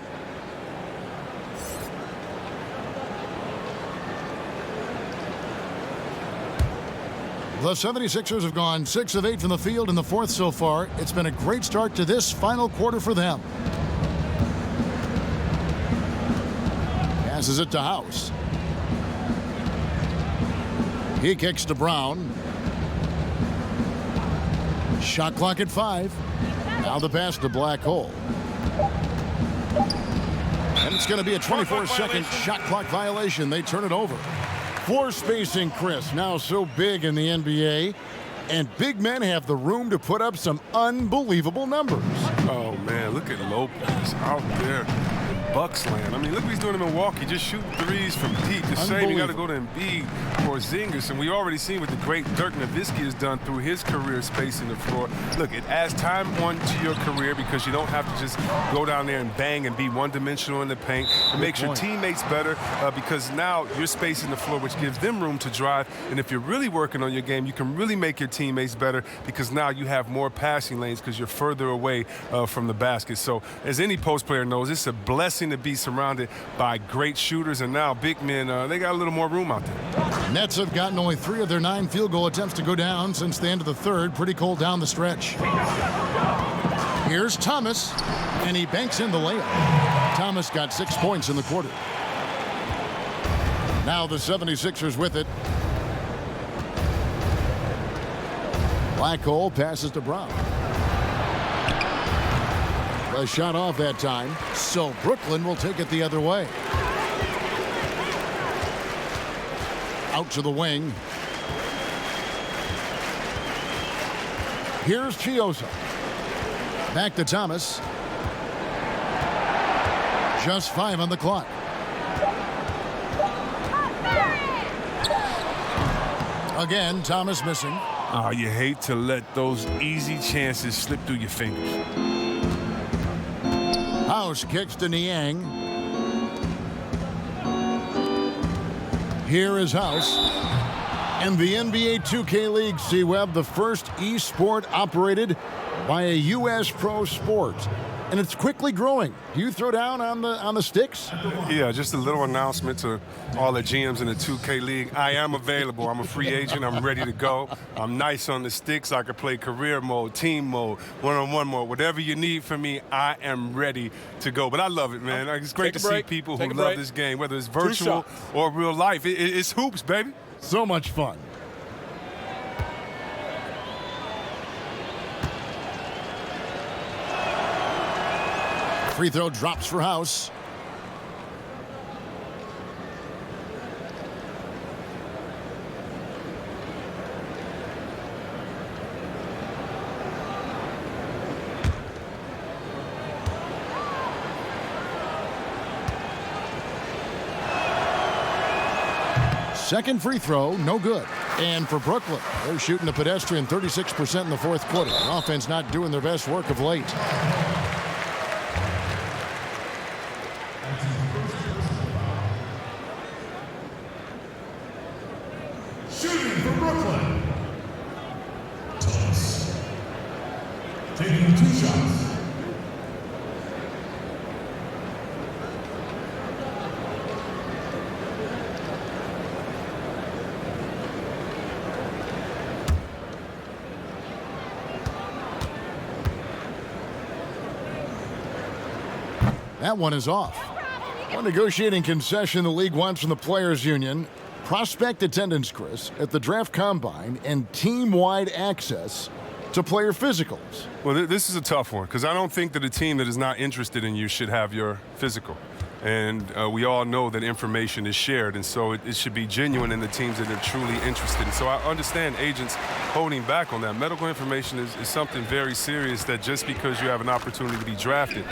The 76ers have gone 6 of 8 from the field in the fourth so far. It's been a great start to this final quarter for them. Passes it to House. He kicks to Brown. Shot clock at 5. Now the pass to Black Hole. And it's going to be a 24-second shot clock violation. They turn it over. Floor spacing, Chris, now so big in the NBA. And big men have the room to put up some unbelievable numbers. Oh, man, look at Lopez out there. Bucks land. I mean, look what he's doing in Milwaukee. Just shooting threes from deep. The same, you got to go to Embiid or Porzingis. And we already seen what the great Dirk Nowitzki has done through his career spacing the floor. Look, it adds time onto your career because you don't have to just go down there and bang and be one-dimensional in the paint. It makes your teammates better because now you're spacing the floor, which gives them room to drive. And if you're really working on your game, you can really make your teammates better because now you have more passing lanes because you're further away from the basket. So as any post player knows, it's a blessing to be surrounded by great shooters, and now big men, they got a little more room out there. Nets have gotten only 3 of their 9 field goal attempts to go down since the end of the third. Pretty cold down the stretch. Here's Thomas, and he banks in the layup. Thomas got 6 points in the quarter. Now the 76ers with it. Black Hole passes to Brown. A shot off that time, so Brooklyn will take it the other way. Out to the wing. Here's Chiozza. Back to Thomas. Just 5 on the clock. Again, Thomas missing. Oh, you hate to let those easy chances slip through your fingers. House kicks to Niang. Here is House. And the NBA 2K League, C-Web, the first e-sport operated by a U.S. pro sport. And it's quickly growing. Do you throw down on the sticks? Yeah, just a little announcement to all the GMs in the 2K League. I am available. I'm a free agent. I'm ready to go. I'm nice on the sticks. I can play career mode, team mode, one-on-one mode. Whatever you need from me, I am ready to go. But I love it, man. It's great to see people who love this game, whether it's virtual or real life. It's hoops, baby. So much fun. Free throw drops for House. Second free throw, no good. And for Brooklyn, they're shooting a pedestrian 36% in the fourth quarter. The offense not doing their best work of late. Shooting for Brooklyn. Thomas. Taking 2 shots. That one is off. One negotiating concession the league wants from the Players Union. Prospect attendance, Chris, at the draft combine and team-wide access to player physicals. Well, this is a tough one because I don't think that a team that is not interested in you should have your physical. And we all know that information is shared, and so it should be genuine in the teams that are truly interested. And so I understand agents holding back on that. Medical information is something very serious that just because you have an opportunity to be drafted,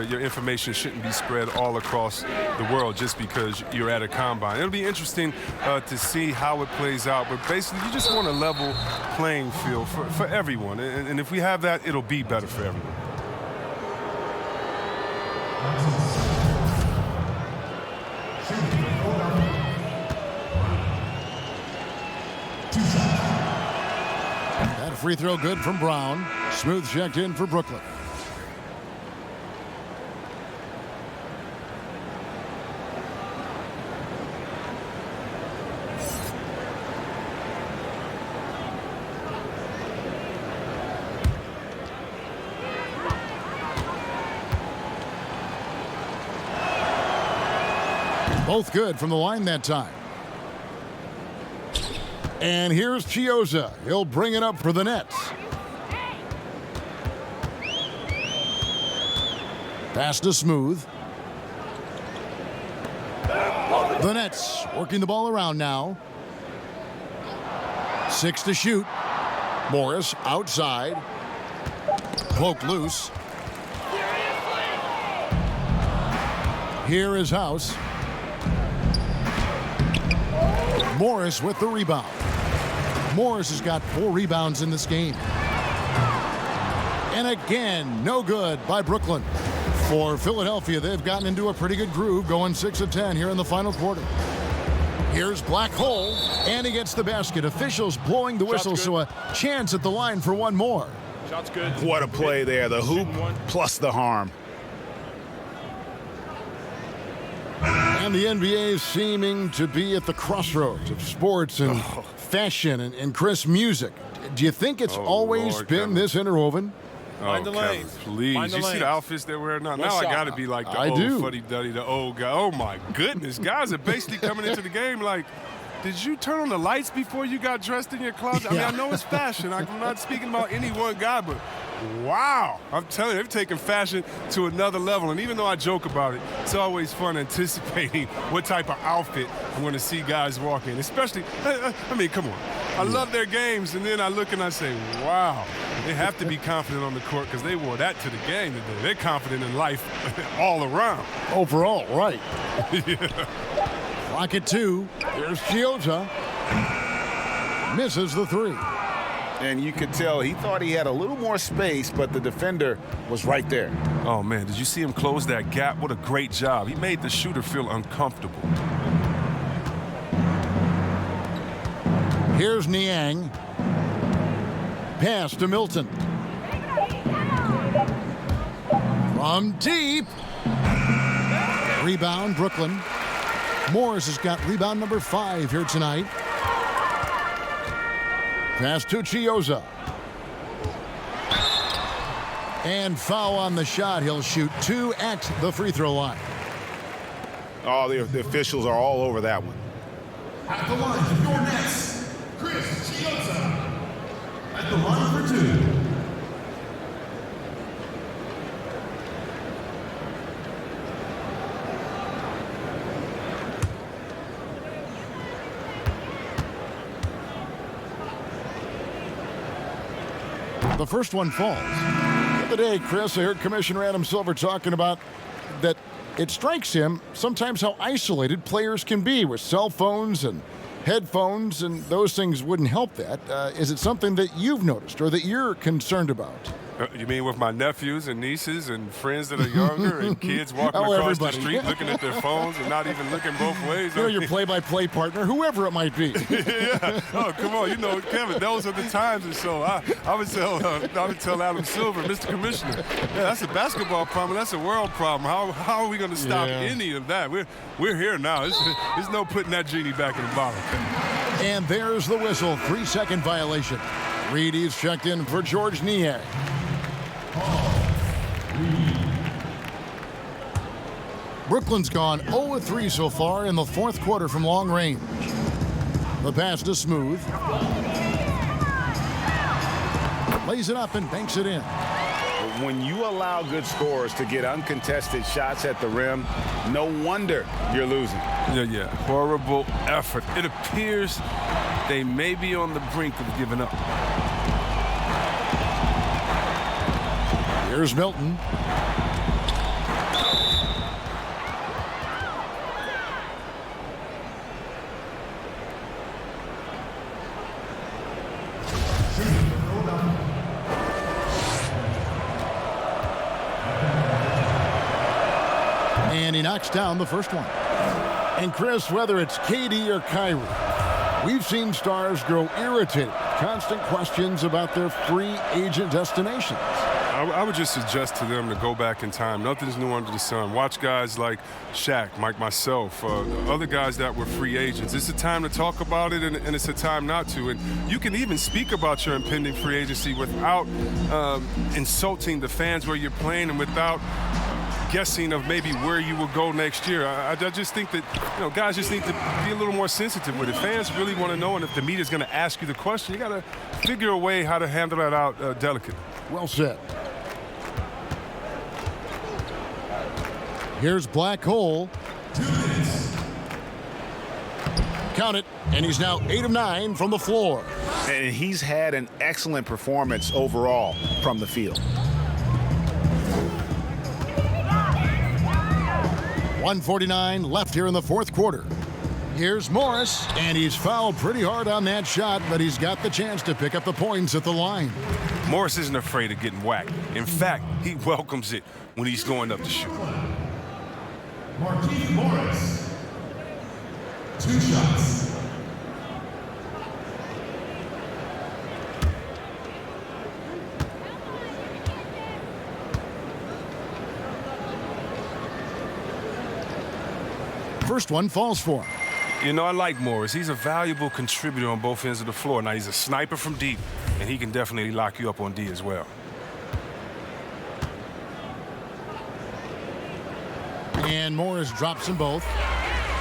your information shouldn't be spread all across the world just because you're at a combine. It'll be interesting to see how it plays out, but basically you just want a level playing field for everyone. And if we have that, it'll be better for everyone. That free throw good from Brown. Smooth checked in for Brooklyn. Both good from the line that time. And here's Chiozza. He'll bring it up for the Nets. Pass to Smooth. The Nets working the ball around now. 6 to shoot. Morris outside. Poke loose. Here is House. Morris with the rebound. Morris has got 4 rebounds in this game. And again, no good by Brooklyn. For Philadelphia, they've gotten into a pretty good groove, going 6 of 10 here in the final quarter. Here's Black Hole, and he gets the basket. Officials blowing the whistle, so a chance at the line for one more. Shot's good. What a play there. The hoop plus the harm. And the NBA is seeming to be at the crossroads of sports and fashion and Chris, music. Do you think it's always been this interwoven? Find the lane. Please. You see the outfits they're wearing now? Now I got to be like the old fuddy-duddy, the old guy. Oh, my goodness. Guys are basically coming into the game like, did you turn on the lights before you got dressed in your closet? I mean, I know it's fashion. I'm not speaking about any one guy, but wow. I'm telling you, they've taken fashion to another level. And even though I joke about it, it's always fun anticipating what type of outfit I'm going to see guys walk in. Especially, I mean, come on. I love their games, and then I look and I say, wow. They have to be confident on the court because they wore that to the game today. They're confident in life all around. Overall, right. Yeah. Clock at 2. Here's Chiozza. Misses the 3. And you could tell he thought he had a little more space, but the defender was right there. Oh, man, did you see him close that gap? What a great job. He made the shooter feel uncomfortable. Here's Niang. Pass to Milton. From deep. Rebound, Brooklyn. Morris has got rebound number 5 here tonight. Pass to Chiozza. And foul on the shot. He'll shoot 2 at the free throw line. Oh, the officials are all over that one. At the line for your next, Chris Chiozza. At the line for 2. The first one falls. The other day, Chris, I heard Commissioner Adam Silver talking about that it strikes him sometimes how isolated players can be with cell phones and headphones, and those things wouldn't help that. Is it something that you've noticed or that you're concerned about? You mean with my nephews and nieces and friends that are younger and kids walking across the street looking at their phones and not even looking both ways? You know, your play-by-play partner, whoever it might be. Yeah. Oh, come on. You know, Kevin, those are the times. And so I would tell Adam Silver, Mr. Commissioner, yeah, that's a basketball problem. That's a world problem. How are we going to stop any of that? We're here now. There's no putting that genie back in the bottle. And there's the whistle. 3-second violation. Reedy's checked in for George Niang. Brooklyn's gone 0-3 so far in the fourth quarter from long range. The pass to Smooth. Lays it up and banks it in. When you allow good scorers to get uncontested shots at the rim, no wonder you're losing. Yeah. Horrible effort. It appears they may be on the brink of giving up. Here's Milton. And he knocks down the first one. And Chris, whether it's KD or Kyrie, we've seen stars grow irritated. Constant questions about their free agent destinations. I would just suggest to them to go back in time. Nothing's new under the sun. Watch guys like Shaq, myself, other guys that were free agents. It's a time to talk about it, and it's a time not to. And you can even speak about your impending free agency without insulting the fans where you're playing and without guessing of maybe where you will go next year. I just think that guys just need to be a little more sensitive with it. Fans really want to know, and if the media's going to ask you the question, you got to figure a way how to handle that out delicately. Well said. Here's Black Hole. 2 minutes. Count it, and he's now 8 of 9 from the floor. And he's had an excellent performance overall from the field. 1:49 left here in the fourth quarter. Here's Morris, and he's fouled pretty hard on that shot, but he's got the chance to pick up the points at the line. Morris isn't afraid of getting whacked. In fact, he welcomes it when he's going up to shoot. Markieff Morris. 2 shots. First one falls for him. You know, I like Morris. He's a valuable contributor on both ends of the floor. Now, he's a sniper from deep, and he can definitely lock you up on D as well. And Morris drops them both.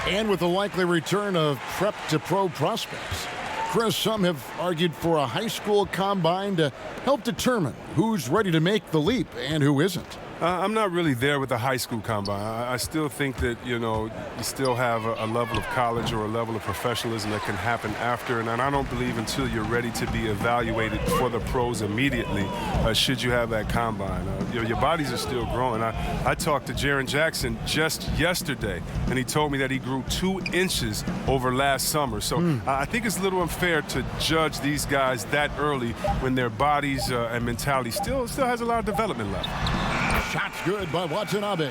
And with the likely return of prep to pro prospects, Chris, some have argued for a high school combine to help determine who's ready to make the leap and who isn't. I'm not really there with the high school combine. I still think that, you still have a level of college or a level of professionalism that can happen after. And I don't believe until you're ready to be evaluated for the pros immediately, should you have that combine. Your bodies are still growing. I talked to Jaren Jackson just yesterday, and he told me that he grew 2 inches over last summer. So I think it's a little unfair to judge these guys that early when their bodies and mentality still has a lot of development left. Shot's good by Watanabe.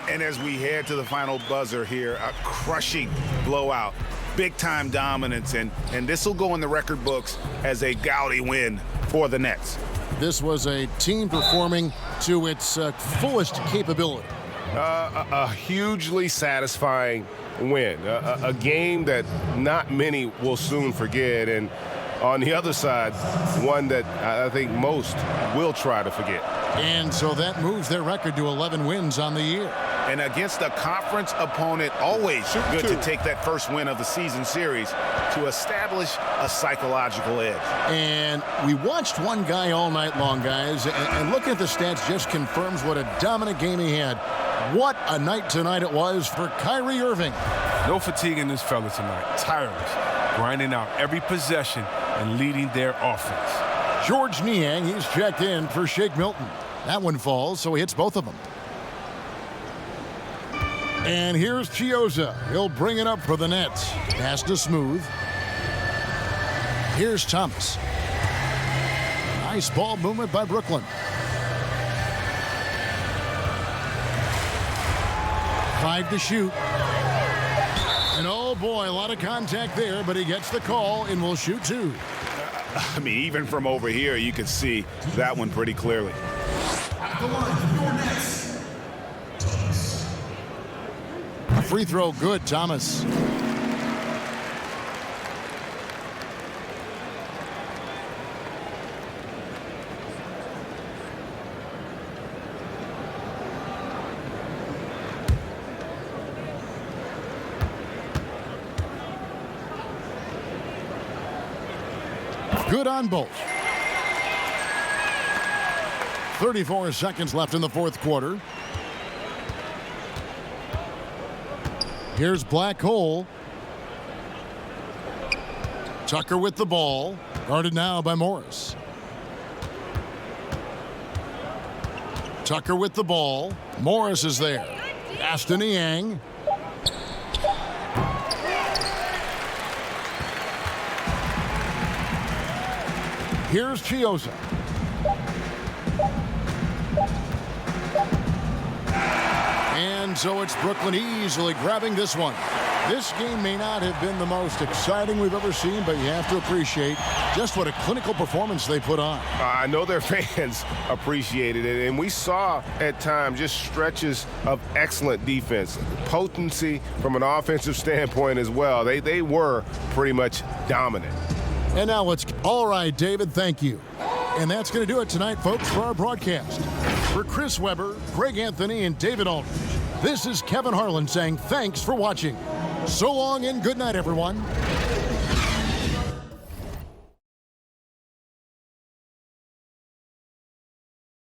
And as we head to the final buzzer here, a crushing blowout big-time dominance, and this will go in the record books as a gaudy win for the Nets. This was a team performing to its fullest capability. A hugely satisfying win, a game that not many will soon forget, and on the other side, one that I think most will try to forget. And so that moves their record to 11 wins on the year. And against a conference opponent, always good to take that first win of the season series to establish a psychological edge. And we watched one guy all night long, guys, and looking at the stats just confirms what a dominant game he had. What a night tonight it was for Kyrie Irving. No fatigue in this fella tonight. Tireless, grinding out every possession and leading their offense. George Niang, he's checked in for Shake Milton. That one falls, so he hits both of them. And here's Chiozza. He'll bring it up for the Nets. Pass to Smooth. Here's Thomas. Nice ball movement by Brooklyn. Five to shoot. And oh boy, a lot of contact there, but he gets the call and will shoot two. I mean, even from over here, you could see that one pretty clearly. At the line, your next. Free throw good, Thomas. Good on both. 34 seconds left in the fourth quarter. Here's Black Hole. Tucker with the ball. Guarded now by Morris. Tucker with the ball. Morris is there. Aston Niang. Here's Chiozza. And so it's Brooklyn easily grabbing this one. This game may not have been the most exciting we've ever seen, but you have to appreciate just what a clinical performance they put on. I know their fans appreciated it, and we saw at times just stretches of excellent defense, potency from an offensive standpoint as well. They were pretty much dominant. And now let's... All right, David, thank you. And that's going to do it tonight, folks, for our broadcast. For Chris Webber, Greg Anthony, and David Aldridge, this is Kevin Harlan saying thanks for watching. So long and good night, everyone.